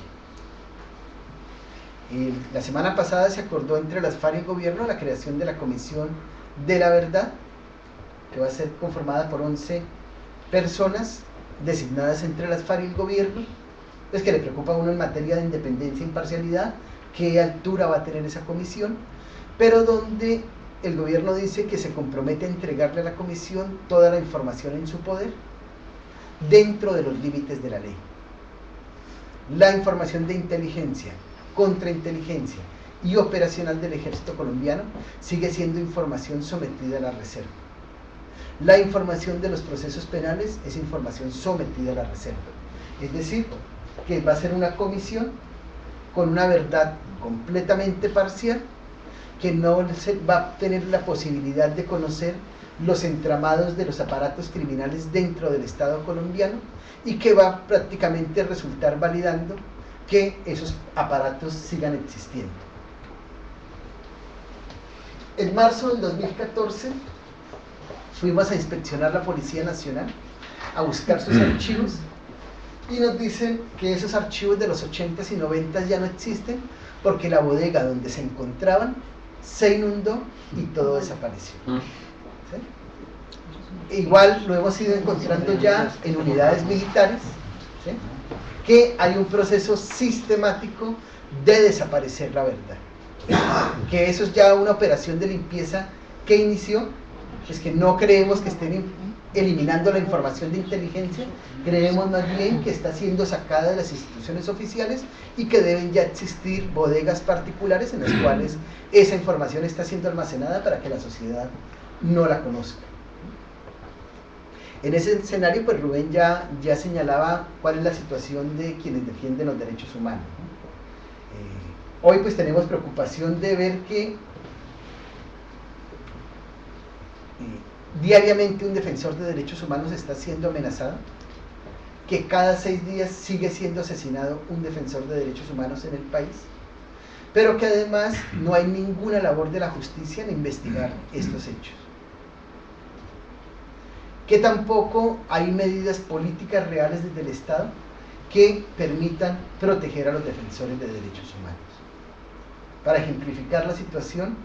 La semana pasada se acordó entre las FARC y el gobierno la creación de la Comisión de la Verdad, que va a ser conformada por 11 personas designadas entre las FARC y el gobierno. Pues que le preocupa a uno en materia de independencia e imparcialidad, qué altura va a tener esa comisión, pero donde el gobierno dice que se compromete a entregarle a la comisión toda la información en su poder dentro de los límites de la ley. La información de inteligencia, contrainteligencia y operacional del ejército colombiano sigue siendo información sometida a la reserva. La información de los procesos penales es información sometida a la reserva. Es decir, que va a ser una comisión con una verdad completamente parcial, que no va a tener la posibilidad de conocer los entramados de los aparatos criminales dentro del Estado colombiano, y que va prácticamente a resultar validando que esos aparatos sigan existiendo. En marzo del 2014 fuimos a inspeccionar la Policía Nacional, a buscar sus archivos, y nos dicen que esos archivos de los 80s y 90s ya no existen, porque la bodega donde se encontraban se inundó y todo desapareció. ¿Sí? Igual lo hemos ido encontrando ya en unidades militares, ¿sí?, que hay un proceso sistemático de desaparecer la verdad, que eso es ya una operación de limpieza que inició. Es que no creemos que estén eliminando la información de inteligencia, creemos más bien que está siendo sacada de las instituciones oficiales y que deben ya existir bodegas particulares en las cuales esa información está siendo almacenada para que la sociedad no la conozca. En ese escenario, pues Rubén ya señalaba cuál es la situación de quienes defienden los derechos humanos. Hoy pues tenemos preocupación de ver que diariamente un defensor de derechos humanos está siendo amenazado, que cada 6 días sigue siendo asesinado un defensor de derechos humanos en el país, pero que además no hay ninguna labor de la justicia en investigar estos hechos. Que tampoco hay medidas políticas reales desde el Estado que permitan proteger a los defensores de derechos humanos. Para ejemplificar la situación,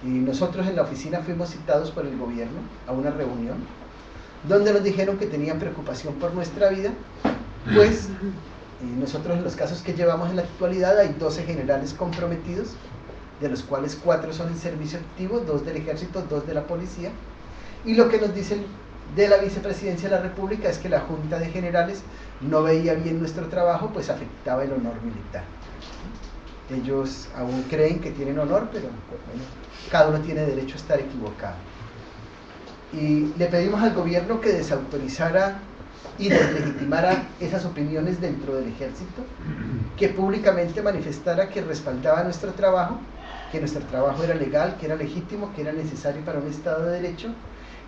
nosotros en la oficina fuimos citados por el gobierno a una reunión donde nos dijeron que tenían preocupación por nuestra vida, pues nosotros en los casos que llevamos en la actualidad hay 12 generales comprometidos, de los cuales 4 son en servicio activo, 2 del ejército, 2 de la policía, y lo que nos dicen de la vicepresidencia de la República es que la Junta de Generales no veía bien nuestro trabajo, pues afectaba el honor militar. Ellos aún creen que tienen honor, pero bueno, cada uno tiene derecho a estar equivocado. Y le pedimos al gobierno que desautorizara y deslegitimara esas opiniones dentro del ejército, que públicamente manifestara que respaldaba nuestro trabajo, que nuestro trabajo era legal, que era legítimo, que era necesario para un Estado de Derecho.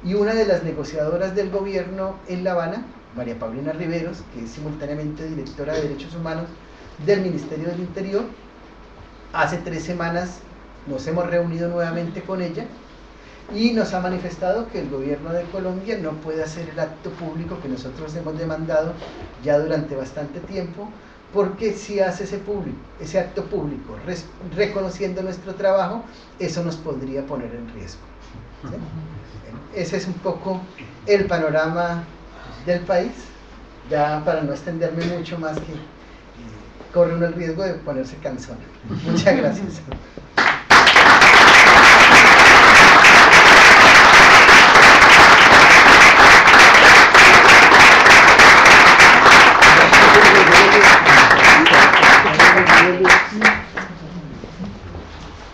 Y una de las negociadoras del gobierno en La Habana, María Paulina Riveros, que es simultáneamente directora de Derechos Humanos del Ministerio del Interior, hace 3 semanas nos hemos reunido nuevamente con ella y nos ha manifestado que el gobierno de Colombia no puede hacer el acto público que nosotros hemos demandado ya durante bastante tiempo, porque si hace ese acto público reconociendo nuestro trabajo, eso nos podría poner en riesgo. ¿Sí? Ese es un poco el panorama del país, ya para no extenderme mucho más, que corre uno el riesgo de ponerse cansón. Muchas gracias.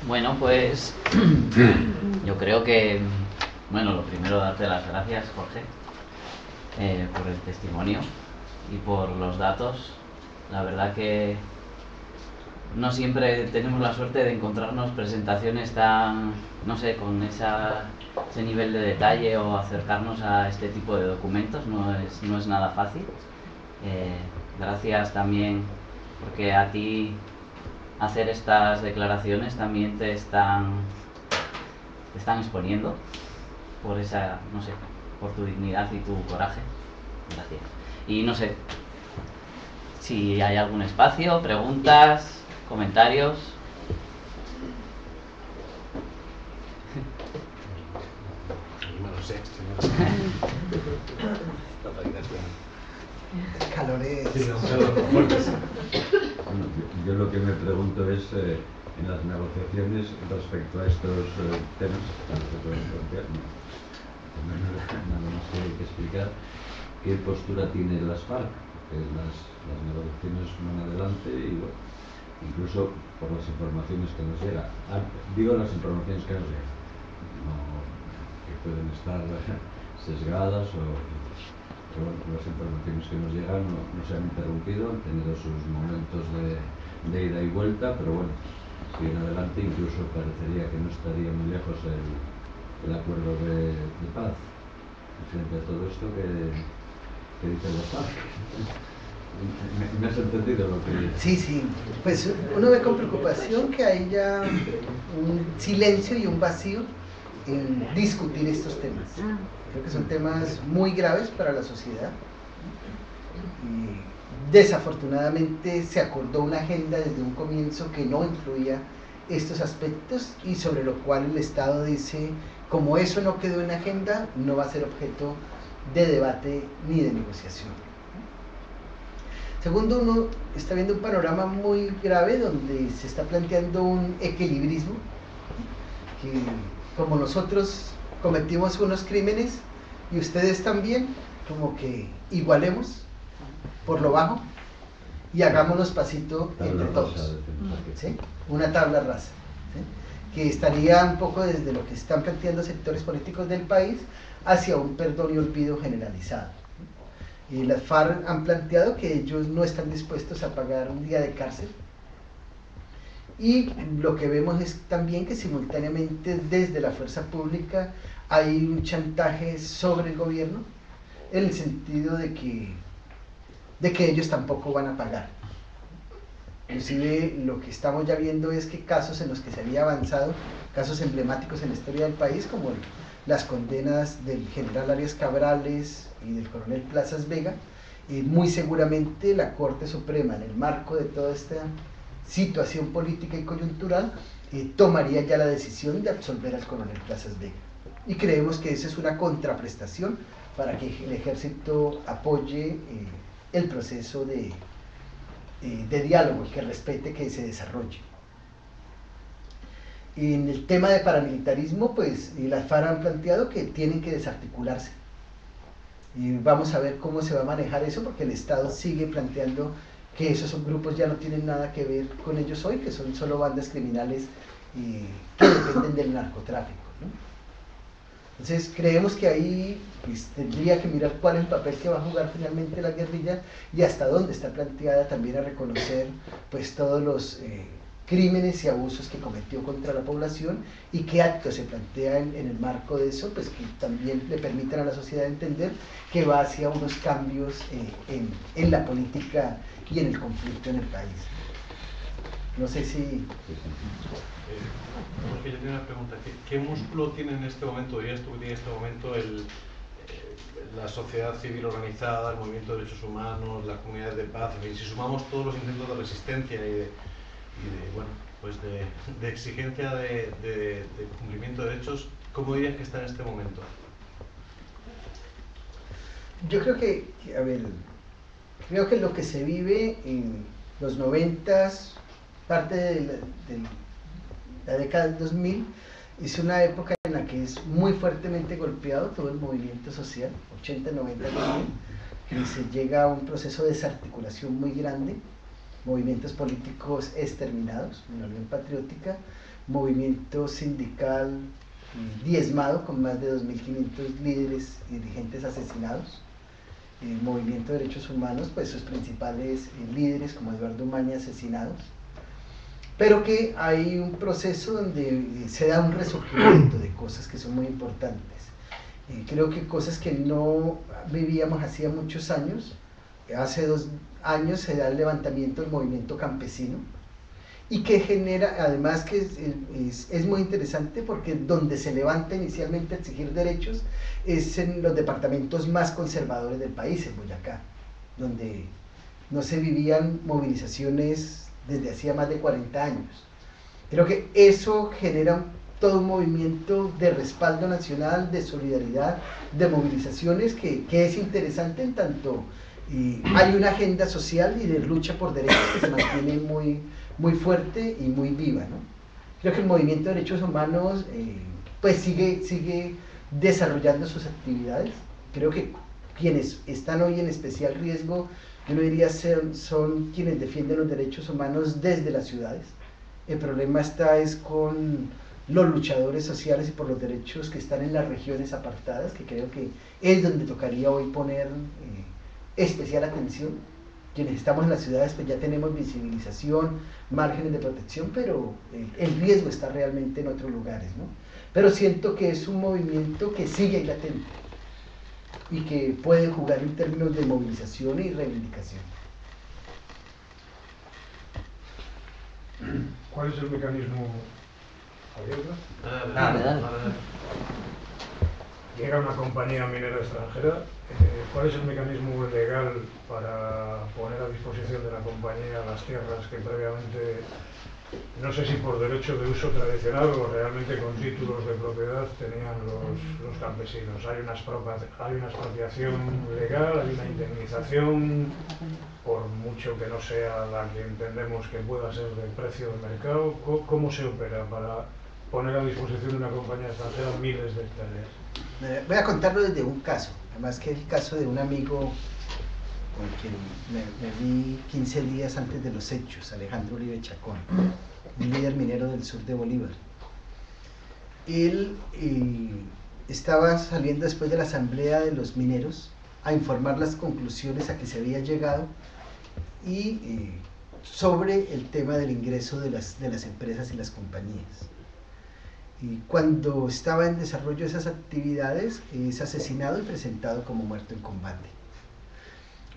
Bueno, pues yo creo que, bueno, lo primero darte las gracias, Jorge, por el testimonio y por los datos. La verdad que no siempre tenemos la suerte de encontrarnos presentaciones tan, no sé, con ese nivel de detalle, o acercarnos a este tipo de documentos, no es nada fácil. Gracias también porque a ti hacer estas declaraciones también te están exponiendo por esa, no sé, por tu dignidad y tu coraje. Gracias. Y no sé si hay algún espacio, preguntas, comentarios. No lo sé. Calores. Bueno, yo lo que me pregunto es, en las negociaciones respecto a estos temas, no se pueden plantear, nada más que hay que explicar qué postura tienen las FARC, porque las negociaciones van adelante y bueno, incluso por las informaciones que nos llegan, digo las informaciones que nos llegan, no que pueden estar sesgadas pero bueno, las informaciones que nos llegan no se han interrumpido, han tenido sus momentos de ida y vuelta, pero bueno, siguen adelante. Incluso parecería que no estaría muy lejos el acuerdo de paz. Y frente a todo esto, ¿qué dicen los FARC? ¿Me has entendido lo que...? Sí, pues uno ve con preocupación que haya un silencio y un vacío en discutir estos temas. Creo que son temas muy graves para la sociedad. Y desafortunadamente se acordó una agenda desde un comienzo que no incluía estos aspectos, y sobre lo cual el Estado dice, como eso no quedó en agenda, no va a ser objeto de debate ni de negociación. Segundo, uno está viendo un panorama muy grave donde se está planteando un equilibrismo, que como nosotros cometimos unos crímenes y ustedes también, como que igualemos por lo bajo y hagámonos pasito entre todos, ¿sí? Una tabla rasa, ¿sí? Que estaría un poco desde lo que están planteando sectores políticos del país hacia un perdón y olvido generalizado. Y las FARC han planteado que ellos no están dispuestos a pagar un día de cárcel. Y lo que vemos es también que simultáneamente desde la fuerza pública hay un chantaje sobre el gobierno, en el sentido de que de que ellos tampoco van a pagar. Inclusive lo que estamos ya viendo es que casos en los que se había avanzado, casos emblemáticos en la historia del país, como las condenas del general Arias Cabrales y del coronel Plazas Vega, muy seguramente la Corte Suprema, en el marco de toda esta situación política y coyuntural, tomaría ya la decisión de absolver al coronel Plazas Vega. Y creemos que esa es una contraprestación para que el ejército apoye el proceso de diálogo y que respete que se desarrolle. En el tema de paramilitarismo, pues las FARC han planteado que tienen que desarticularse. Y vamos a ver cómo se va a manejar eso, porque el Estado sigue planteando que esos grupos ya no tienen nada que ver con ellos hoy, que son solo bandas criminales que dependen del narcotráfico, ¿no? Entonces creemos que ahí pues, tendría que mirar cuál es el papel que va a jugar finalmente la guerrilla y hasta dónde está planteada también a reconocer pues todos los crímenes y abusos que cometió contra la población y qué actos se plantea en el marco de eso, pues que también le permitan a la sociedad entender que va hacia unos cambios en la política y en el conflicto en el país. No sé si... Jorge, yo tengo una pregunta. ¿Qué músculo tiene en este momento, dirías tú que tiene en este momento la sociedad civil organizada, el movimiento de derechos humanos, las comunidades de paz? En fin, si sumamos todos los intentos de resistencia y de exigencia de cumplimiento de derechos, ¿cómo dirías que está en este momento? Yo creo que, a ver, creo que lo que se vive en los 90s, parte de la década del 2000, es una época en la que es muy fuertermente golpeado todo el movimiento social, 80, 90, 2000, que se llega a un proceso de desarticulación muy grande, movimientos políticos exterminados, una Unión Patriótica, movimiento sindical diezmado con más de 2.500 líderes y dirigentes asesinados, movimiento de derechos humanos, pues sus principales líderes como Eduardo Umaña asesinados, pero que hay un proceso donde se da un resurgimiento de cosas que son muy importantes. Creo que cosas que no vivíamos hacía muchos años. Hace 2 años se da el levantamiento del movimiento campesino y que genera, además que es muy interesante porque donde se levanta inicialmente a exigir derechos es en los departamentos más conservadores del país, en Boyacá, donde no se vivían movilizaciones desde hacía más de 40 años. Creo que eso genera todo un movimiento de respaldo nacional, de solidaridad, de movilizaciones que es interesante en tanto hay una agenda social y de lucha por derechos que se mantiene muy fuerte y muy viva, ¿no? Creo que el movimiento de derechos humanos pues sigue desarrollando sus actividades. Creo que quienes están hoy en especial riesgo, yo no diría son quienes defienden los derechos humanos desde las ciudades. El problema es con los luchadores sociales y por los derechos que están en las regiones apartadas, que creo que es donde tocaría hoy poner especial atención. Quienes estamos en las ciudades pues ya tenemos visibilización, márgenes de protección, pero el riesgo está realmente en otros lugares, ¿no? Pero siento que es un movimiento que sigue ahí latente y que puede jugar en términos de movilización y reivindicación. ¿Cuál es el mecanismo abierto? Llega una compañía minera extranjera, ¿cuál es el mecanismo legal para poner a disposición de la compañía las tierras que previamente, no sé si por derecho de uso tradicional o realmente con títulos de propiedad, tenían los campesinos? Hay una expropiación legal, hay una indemnización, por mucho que no sea la que entendemos que pueda ser del precio del mercado. ¿Cómo se opera para poner a disposición de una compañía extranjera miles de hectáreas? Voy a contarlo desde un caso, además que es el caso de un amigo con quien me vi 15 días antes de los hechos, Alejandro Uribe Chacón, un líder minero del sur de Bolívar. Él estaba saliendo después de la asamblea de los mineros a informar las conclusiones a que se había llegado y sobre el tema del ingreso de las empresas y las compañías. Y cuando estaba en desarrollo de esas actividades, es asesinado y presentado como muerto en combate.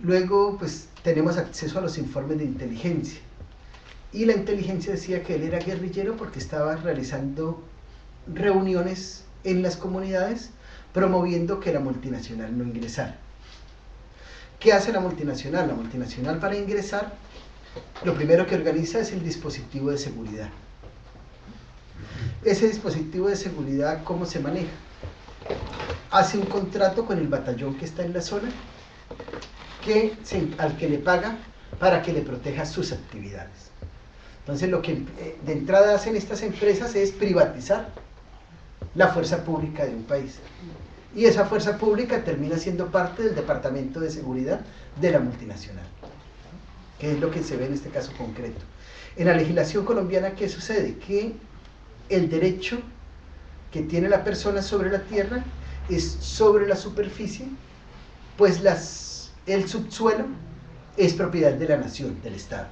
Luego, pues, tenemos acceso a los informes de inteligencia. Y la inteligencia decía que él era guerrillero porque estaba realizando reuniones en las comunidades promoviendo que la multinacional no ingresara. ¿Qué hace la multinacional? La multinacional, para ingresar, lo primero que organiza es el dispositivo de seguridad. Ese dispositivo de seguridad, ¿cómo se maneja? Hace un contrato con el batallón que está en la zona, al que le paga para que le proteja sus actividades. Entonces, lo que de entrada hacen estas empresas es privatizar la fuerza pública de un país. Y esa fuerza pública termina siendo parte del departamento de seguridad de la multinacional, que es lo que se ve en este caso concreto. En la legislación colombiana, ¿qué sucede? Que el derecho que tiene la persona sobre la tierra es sobre la superficie, pues el subsuelo es propiedad de la nación, del Estado.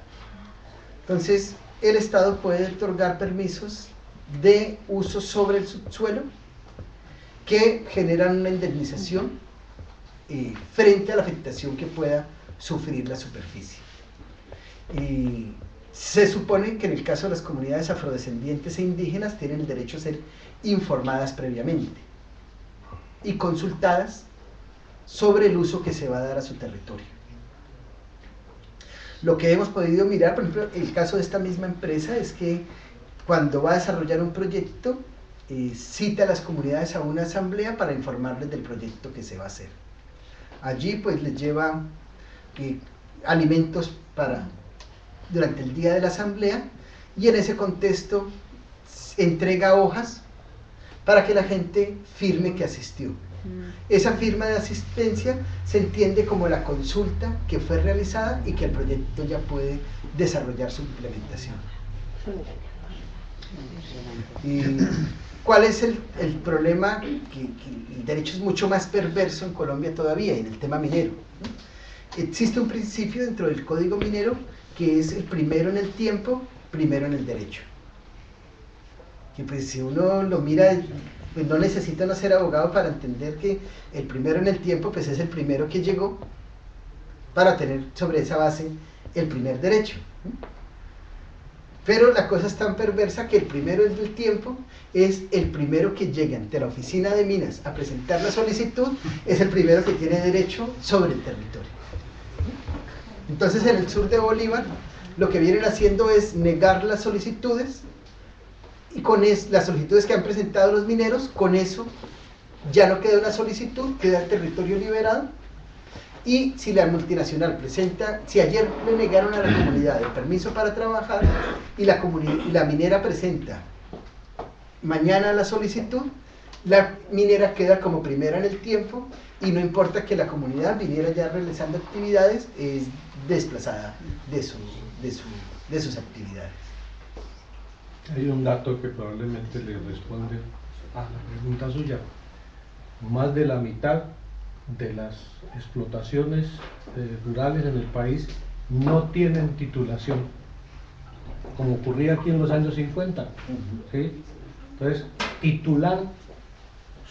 Entonces, el Estado puede otorgar permisos de uso sobre el subsuelo que generan una indemnización frente a la afectación que pueda sufrir la superficie. Y se supone que en el caso de las comunidades afrodescendientes e indígenas tienen el derecho a ser informadas previamente y consultadas sobre el uso que se va a dar a su territorio. Lo que hemos podido mirar, por ejemplo, el caso de esta misma empresa es que cuando va a desarrollar un proyecto, cita a las comunidades a una asamblea para informarles del proyecto que se va a hacer. Allí pues les lleva alimentos durante el día de la asamblea, y en ese contexto entrega hojas para que la gente firme que asistió. Esa firma de asistencia se entiende como la consulta que fue realizada y que el proyecto ya puede desarrollar su implementación. ¿Y cuál es el problema? Que el derecho es mucho más perverso en Colombia todavía, en el tema minero. Existe un principio dentro del Código Minero que es el primero en el tiempo, primero en el derecho. Que pues si uno lo mira, pues no necesita no ser abogado para entender que el primero en el tiempo pues es el primero que llegó para tener sobre esa base el primer derecho. Pero la cosa es tan perversa que el primero del tiempo es el primero que llega ante la oficina de minas a presentar la solicitud, es el primero que tiene derecho sobre el territorio. Entonces, en el sur de Bolívar, lo que vienen haciendo es negar las solicitudes, y con las solicitudes que han presentado los mineros, con eso ya no queda una solicitud, queda el territorio liberado. Y si la multinacional presenta, si ayer le negaron a la comunidad el permiso para trabajar y la minera presenta mañana la solicitud, la minera queda como primera en el tiempo y no importa que la comunidad viniera ya realizando actividades, es desplazada de sus actividades. Hay un dato que probablemente le responde a la pregunta suya. Más de la mitad de las explotaciones rurales en el país no tienen titulación, como ocurría aquí en los años 50. ¿Sí? Entonces, titular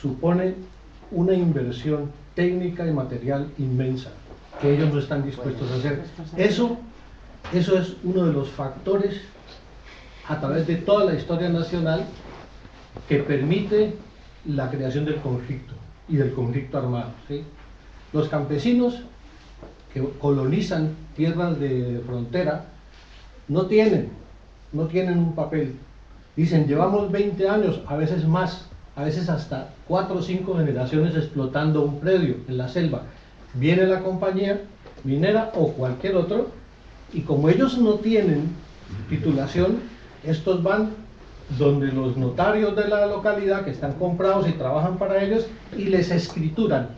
supone una inversión técnica y material inmensa que ellos no están dispuestos a hacer. Eso es uno de los factores a través de toda la historia nacional que permite la creación del conflicto y del conflicto armado. ¿Sí? Los campesinos que colonizan tierras de frontera no tienen un papel. Dicen, llevamos 20 años, a veces más, a veces hasta 4 o 5 generaciones explotando un predio en la selva. Viene la compañía minera o cualquier otro, y como ellos no tienen titulación, estos van donde los notarios de la localidad que están comprados y trabajan para ellos y les escrituran.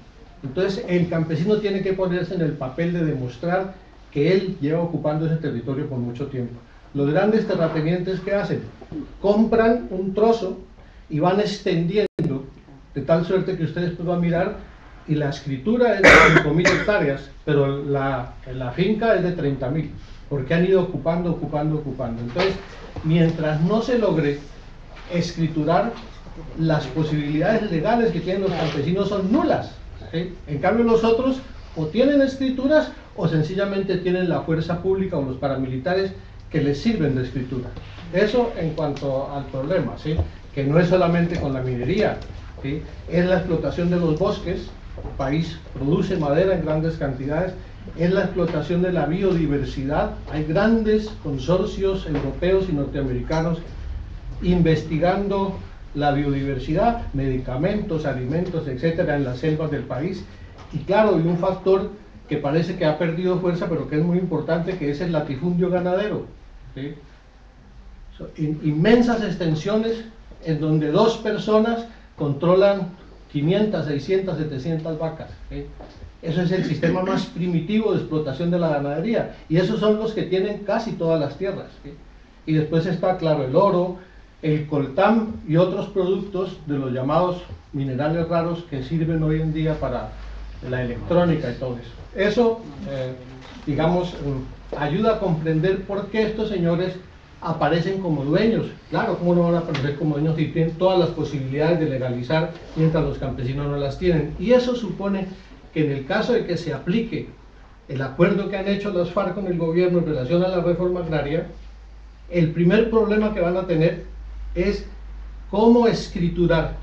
Entonces el campesino tiene que ponerse en el papel de demostrar que él lleva ocupando ese territorio por mucho tiempo. Los grandes terratenientes, ¿qué hacen? Compran un trozo y van extendiendo de tal suerte que ustedes puedan mirar y la escritura es de 5.000 hectáreas, pero la finca es de 30.000, porque han ido ocupando. Entonces, mientras no se logre escriturar, las posibilidades legales que tienen los campesinos son nulas. ¿Sí? En cambio, los otros o tienen escrituras o sencillamente tienen la fuerza pública o los paramilitares que les sirven de escritura. Eso en cuanto al problema, ¿sí? Que no es solamente con la minería, ¿sí? Es la explotación de los bosques. El país produce madera en grandes cantidades, es la explotación de la biodiversidad. Hay grandes consorcios europeos y norteamericanos investigando la biodiversidad, medicamentos, alimentos, etcétera, en las selvas del país. Y claro, hay un factor que parece que ha perdido fuerza, pero que es muy importante, que es el latifundio ganadero, ¿sí? Inmensas extensiones en donde dos personas controlan 500, 600, 700 vacas, ¿sí? Eso es el sistema más primitivo de explotación de la ganadería, y esos son los que tienen casi todas las tierras, ¿sí? Y después está, claro, el oro, el coltán y otros productos de los llamados minerales raros que sirven hoy en día para la electrónica y todo eso. Eso, digamos, ayuda a comprender por qué estos señores aparecen como dueños. Claro, ¿cómo no van a aparecer como dueños si tienen todas las posibilidades de legalizar mientras los campesinos no las tienen? Y eso supone que en el caso de que se aplique el acuerdo que han hecho las FARC con el gobierno en relación a la reforma agraria, el primer problema que van a tener es cómo escriturar,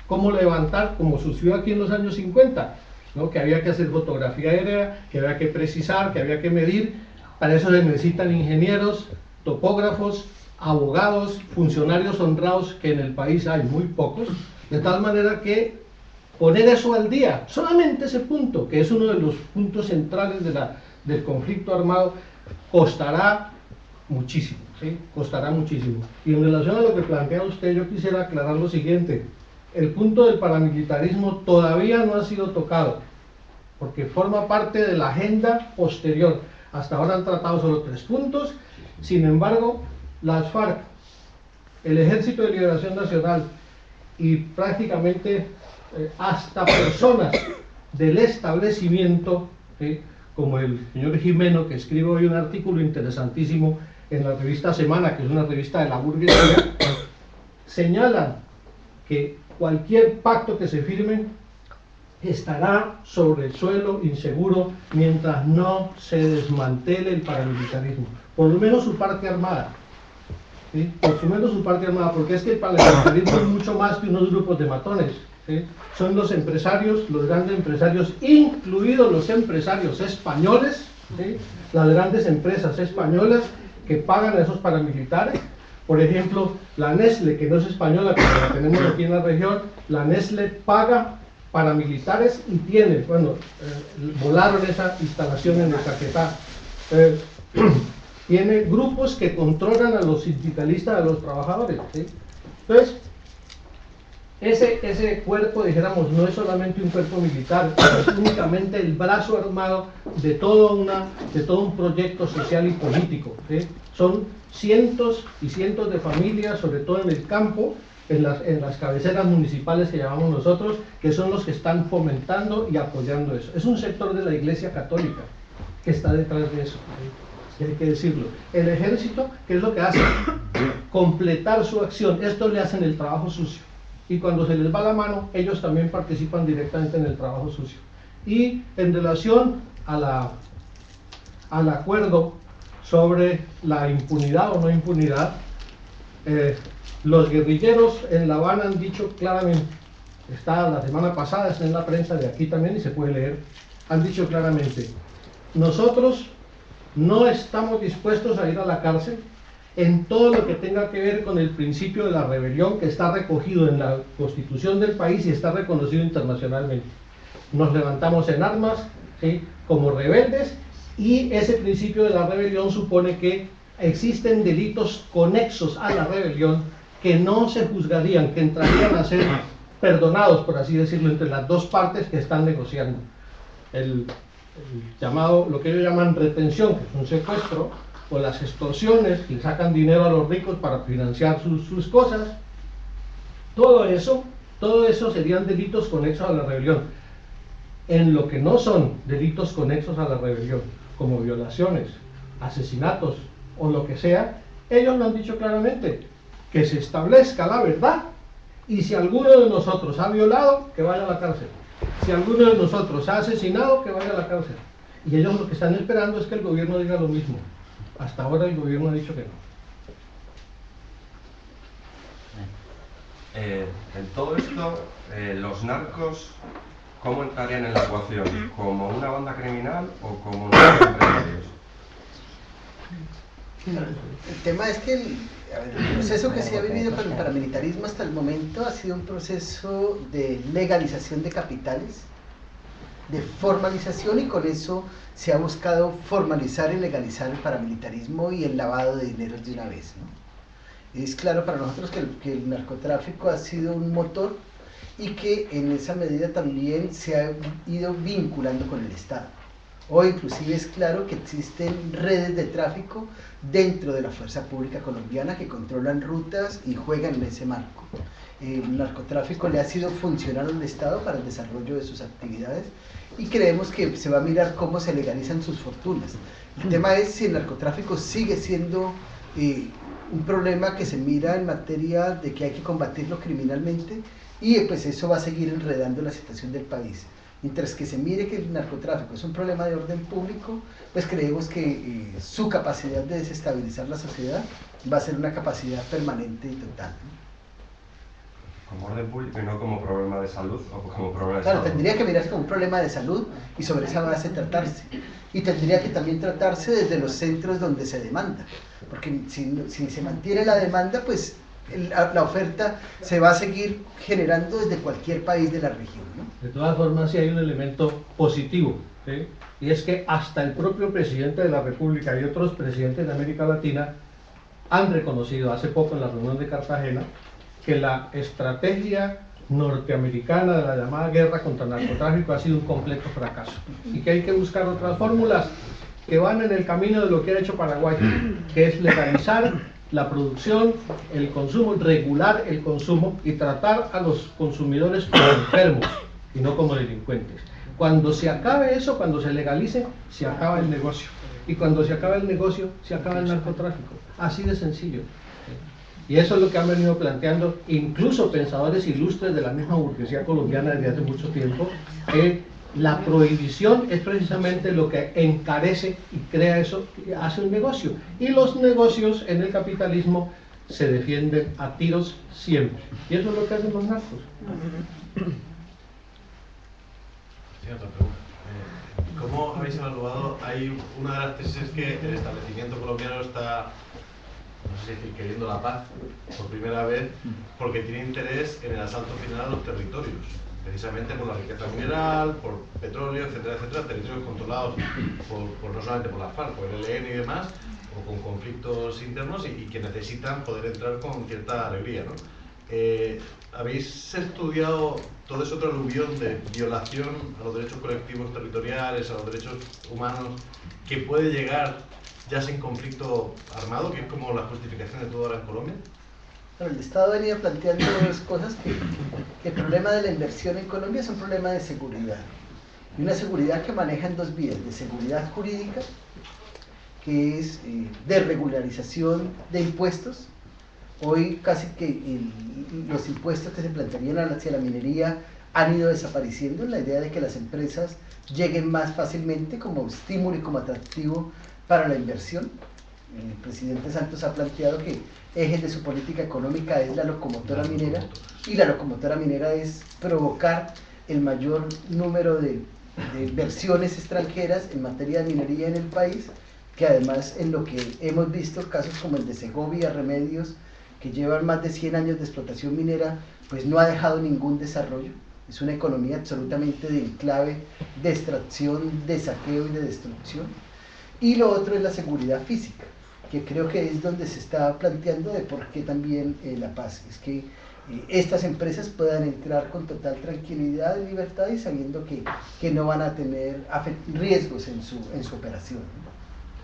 cómo levantar, como sucedió aquí en los años 50, ¿no? Que había que hacer fotografía aérea, que había que precisar, que había que medir. Para eso se necesitan ingenieros, topógrafos, abogados, funcionarios honrados, que en el país hay muy pocos, de tal manera que poner eso al día, solamente ese punto, que es uno de los puntos centrales del conflicto armado, costará muchísimo, ¿sí? Costará muchísimo. Y en relación a lo que plantea usted, yo quisiera aclarar lo siguiente: el punto del paramilitarismo todavía no ha sido tocado, porque forma parte de la agenda posterior. Hasta ahora han tratado solo 3 puntos. Sin embargo, las FARC, el Ejército de Liberación Nacional y prácticamente hasta personas del establecimiento, ¿sí? Como el señor Jimeno, que escribe hoy un artículo interesantísimo en la revista Semana, que es una revista de la burguesía, señalan que cualquier pacto que se firme estará sobre el suelo inseguro mientras no se desmantele el paramilitarismo, por lo menos su parte armada, ¿sí? Por lo menos su parte armada, porque es que el paramilitarismo es mucho más que unos grupos de matones, ¿sí? Son los empresarios, los grandes empresarios, incluidos los empresarios españoles, ¿sí? Las grandes empresas españolas que pagan a esos paramilitares. Por ejemplo, la Nestlé, que no es española, pero la tenemos aquí en la región, la Nestlé paga paramilitares y tiene, bueno, volaron esa instalación en el Caquetá, tiene grupos que controlan a los sindicalistas, a los trabajadores, ¿sí? Entonces, ese cuerpo, dijéramos, no es solamente un cuerpo militar, es únicamente el brazo armado de todo un proyecto social y político, ¿sí? Son cientos y cientos de familias, sobre todo en el campo, en las cabeceras municipales que llamamos nosotros, que son los que están fomentando y apoyando eso. Es un sector de la Iglesia Católica que está detrás de eso, ¿sí? Hay que decirlo. El ejército, ¿qué es lo que hace? Completar su acción. Estos le hacen el trabajo sucio. Y cuando se les va la mano, ellos también participan directamente en el trabajo sucio. Y en relación al acuerdo sobre la impunidad o no impunidad, los guerrilleros en La Habana han dicho claramente, está la semana pasada, está en la prensa de aquí también y se puede leer, han dicho claramente: nosotros no estamos dispuestos a ir a la cárcel en todo lo que tenga que ver con el principio de la rebelión, que está recogido en la Constitución del país y está reconocido internacionalmente. Nos levantamos en armas, ¿sí? Como rebeldes, y ese principio de la rebelión supone que existen delitos conexos a la rebelión que no se juzgarían, que entrarían a ser perdonados, por así decirlo, entre las dos partes que están negociando. El llamado, lo que ellos llaman retención, que es un secuestro, o las extorsiones, que le sacan dinero a los ricos para financiar sus cosas. Todo eso serían delitos conexos a la rebelión. En lo que no son delitos conexos a la rebelión, como violaciones, asesinatos o lo que sea, ellos lo han dicho claramente: que se establezca la verdad, y si alguno de nosotros ha violado, que vaya a la cárcel. si alguno de nosotros ha asesinado, que vaya a la cárcel. Y ellos lo que están esperando es que el gobierno diga lo mismo. Hasta ahora el gobierno ha dicho que no. En todo esto, los narcos, ¿cómo entrarían en la ecuación? ¿Como una banda criminal o como unos empresarios? El tema es que el proceso que se ha vivido con el paramilitarismo hasta el momento ha sido un proceso de legalización de capitales, de formalización, y con eso se ha buscado formalizar y legalizar el paramilitarismo y el lavado de dineros de una vez, ¿no? Es claro para nosotros que el narcotráfico ha sido un motor y que en esa medida también se ha ido vinculando con el Estado. Hoy inclusive es claro que existen redes de tráfico dentro de la fuerza pública colombiana que controlan rutas y juegan en ese marco. El narcotráfico le ha sido funcional al Estado para el desarrollo de sus actividades y creemos que se va a mirar cómo se legalizan sus fortunas. El tema es si el narcotráfico sigue siendo un problema que se mira en materia de que hay que combatirlo criminalmente, y pues eso va a seguir enredando la situación del país. Mientras que se mire que el narcotráfico es un problema de orden público, pues creemos que su capacidad de desestabilizar la sociedad va a ser una capacidad permanente y total, ¿no? Como orden público y no como problema de salud o como problema de Claro, salud. tendría que mirarse como un problema de salud y sobre esa base tratarse. Y tendría que también tratarse desde los centros donde se demanda. Porque si se mantiene la demanda, pues la oferta se va a seguir generando desde cualquier país de la región, ¿no? De todas formas, sí hay un elemento positivo, ¿sí? Y es que hasta el propio presidente de la República y otros presidentes de América Latina han reconocido hace poco en la reunión de Cartagena que la estrategia norteamericana de la llamada guerra contra el narcotráfico ha sido un completo fracaso y que hay que buscar otras fórmulas que van en el camino de lo que ha hecho Paraguay, que es legalizar la producción, el consumo, regular el consumo y tratar a los consumidores como enfermos y no como delincuentes. Cuando se acabe eso, cuando se legalice, se acaba el negocio. Y cuando se acaba el negocio, se acaba el narcotráfico. Así de sencillo. Y eso es lo que han venido planteando incluso pensadores ilustres de la misma burguesía colombiana desde hace mucho tiempo. La prohibición es precisamente lo que encarece y crea eso, hace un negocio. Y los negocios en el capitalismo se defienden a tiros siempre. Y eso es lo que hacen los narcos. Sí, otra pregunta. ¿Cómo habéis evaluado? Hay una de las tesis es que el establecimiento colombiano está, no sé si decir, queriendo la paz por primera vez porque tiene interés en el asalto final a los territorios, precisamente por la riqueza mineral, por petróleo, etcétera, etcétera, territorios controlados por no solamente por la FARC, por el ELN y demás, o con conflictos internos y que necesitan poder entrar con cierta alegría, ¿no? ¿Habéis estudiado todo ese otro aluvión de violación a los derechos colectivos territoriales, a los derechos humanos, que puede llegar ya sin conflicto armado, que es como la justificación de todo ahora en Colombia? Bueno, el Estado venía planteando dos cosas, que el problema de la inversión en Colombia es un problema de seguridad. Y una seguridad que maneja en dos vías: de seguridad jurídica, que es de regularización de impuestos. Hoy casi que los impuestos que se plantearían hacia la minería han ido desapareciendo, en la idea de que las empresas lleguen más fácilmente como estímulo y como atractivo para la inversión. El presidente Santos ha planteado que eje de su política económica es la locomotora minera, y la locomotora minera es provocar el mayor número de inversiones extranjeras en materia de minería en el país, que además en lo que hemos visto casos como el de Segovia, Remedios, que llevan más de 100 años de explotación minera, pues no ha dejado ningún desarrollo. Es una economía absolutamente de enclave, de extracción, de saqueo y de destrucción. Y lo otro es la seguridad física, que creo que es donde se está planteando de por qué también la paz. Es que estas empresas puedan entrar con total tranquilidad y libertad y sabiendo que no van a tener riesgos en su operación, ¿no?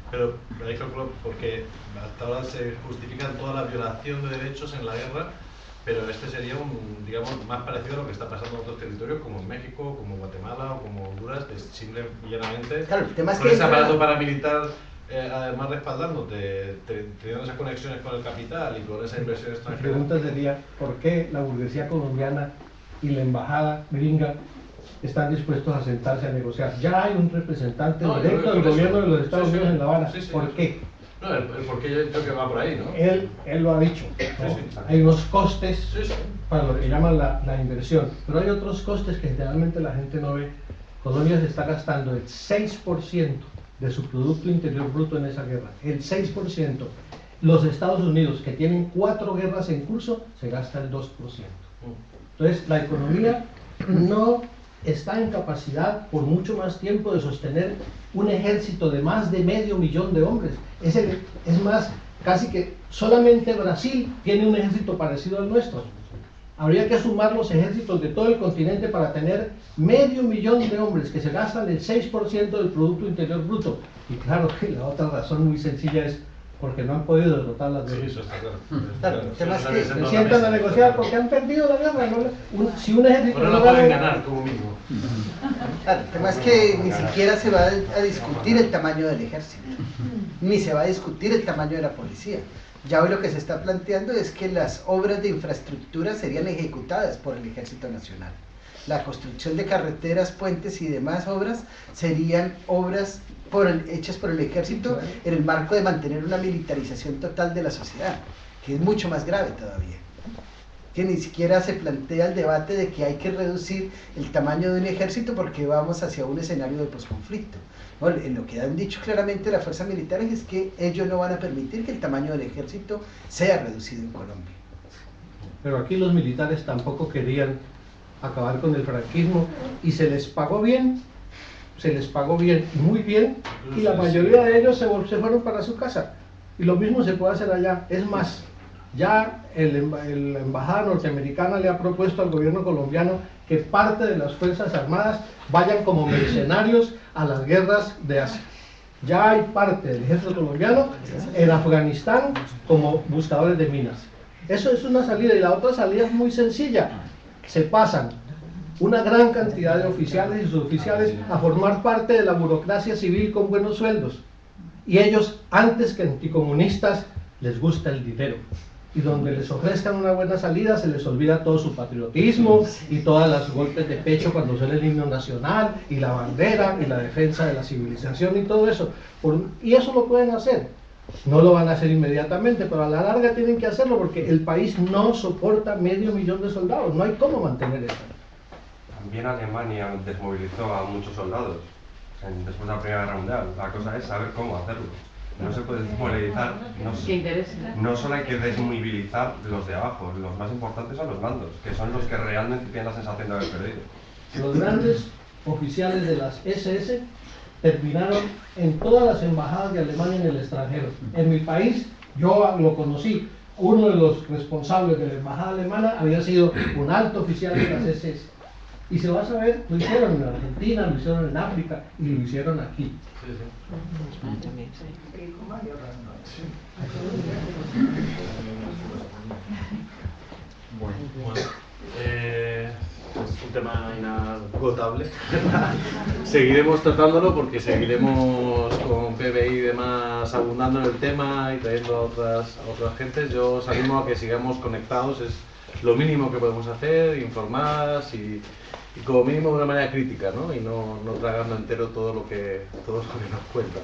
Pero hay cálculo porque hasta ahora se justifican toda la violación de derechos en la guerra, pero este sería digamos, más parecido a lo que está pasando en otros territorios como en México, como Guatemala o como Honduras, que simple y llanamente Claro, el tema es con que ese aparato paramilitar además respaldándote, teniendo esas conexiones con el capital y con esa inversión La extranjera. pregunta sería, ¿por qué la burguesía colombiana y la embajada gringa están dispuestos a sentarse a negociar. Ya hay un representante No, directo del gobierno de los Estados Unidos en La Habana. Sí, sí, ¿Por qué? No, el porqué yo creo que va por ahí, ¿no? Él lo ha dicho, ¿no? Sí, sí. Hay unos costes Sí, sí. para lo que llaman la inversión, pero hay otros costes que generalmente la gente no ve. Colombia se está gastando el 6% de su Producto Interior Bruto en esa guerra, el 6%. Los Estados Unidos, que tienen 4 guerras en curso, se gasta el 2%. Entonces, la economía no está en capacidad por mucho más tiempo de sostener un ejército de más de 500.000 de hombres. Es más, casi que solamente Brasil tiene un ejército parecido al nuestro. Habría que sumar los ejércitos de todo el continente para tener 500.000 de hombres que se gastan el 6% del Producto Interior Bruto. Y claro que la otra razón muy sencilla es porque no han podido derrotar las guerras. Sí, eso está claro. Claro, el tema es que Se sientan a negociar porque han perdido la guerra. Si un ejército Pero no no pueden gana, ganar, como mínimo. Claro, el tema es que ni siquiera se va a discutir el tamaño del ejército, ni se va a discutir el tamaño de la policía. Ya hoy lo que se está planteando es que las obras de infraestructura serían ejecutadas por el Ejército Nacional. La construcción de carreteras, puentes y demás obras serían obras hechas por el Ejército en el marco de mantener una militarización total de la sociedad, que es mucho más grave todavía. Que ni siquiera se plantea el debate de que hay que reducir el tamaño de un ejército porque vamos hacia un escenario de posconflicto. ¿No? Lo que han dicho claramente las fuerzas militares es que ellos no van a permitir que el tamaño del ejército sea reducido en Colombia. pero aquí los militares tampoco querían acabar con el franquismo y se les pagó bien, muy bien, y la mayoría de ellos se fueron para su casa. Y lo mismo se puede hacer allá. Es más, ya la embajada norteamericana le ha propuesto al gobierno colombiano que parte de las Fuerzas Armadas vayan como mercenarios a las guerras de Asia. Ya hay parte del ejército colombiano en Afganistán como buscadores de minas. Eso es una salida, y la otra salida es muy sencilla. Se pasan una gran cantidad de oficiales y suboficiales a formar parte de la burocracia civil con buenos sueldos. Y ellos, antes que anticomunistas, les gusta el dinero. Y donde les ofrezcan una buena salida, se les olvida todo su patriotismo y todos los golpes de pecho cuando suena el himno nacional y la bandera y la defensa de la civilización y todo eso. Y eso lo pueden hacer. No lo van a hacer inmediatamente, pero a la larga tienen que hacerlo porque el país no soporta 500.000 de soldados. No hay cómo mantener esto. También Alemania desmovilizó a muchos soldados después de la Primera Guerra Mundial. La cosa es saber cómo hacerlo. No se puede desmovilizar, no solo hay que desmovilizar los de abajo, los más importantes son los mandos, que son los que realmente tienen la sensación de haber perdido. Los grandes oficiales de las SS terminaron en todas las embajadas de Alemania en el extranjero. En mi país, yo lo conocí, uno de los responsables de la embajada alemana había sido un alto oficial de las SS. Y se va a saber, lo hicieron en Argentina, lo hicieron en África y lo hicieron aquí. Bueno, es un tema inagotable. Seguiremos tratándolo porque seguiremos con PBI y demás abundando en el tema y trayendo a otras gentes. Yo os animo a que sigamos conectados, es lo mínimo que podemos hacer, informar y como mínimo de una manera crítica, ¿no? Y no tragando entero todo lo que nos cuentan.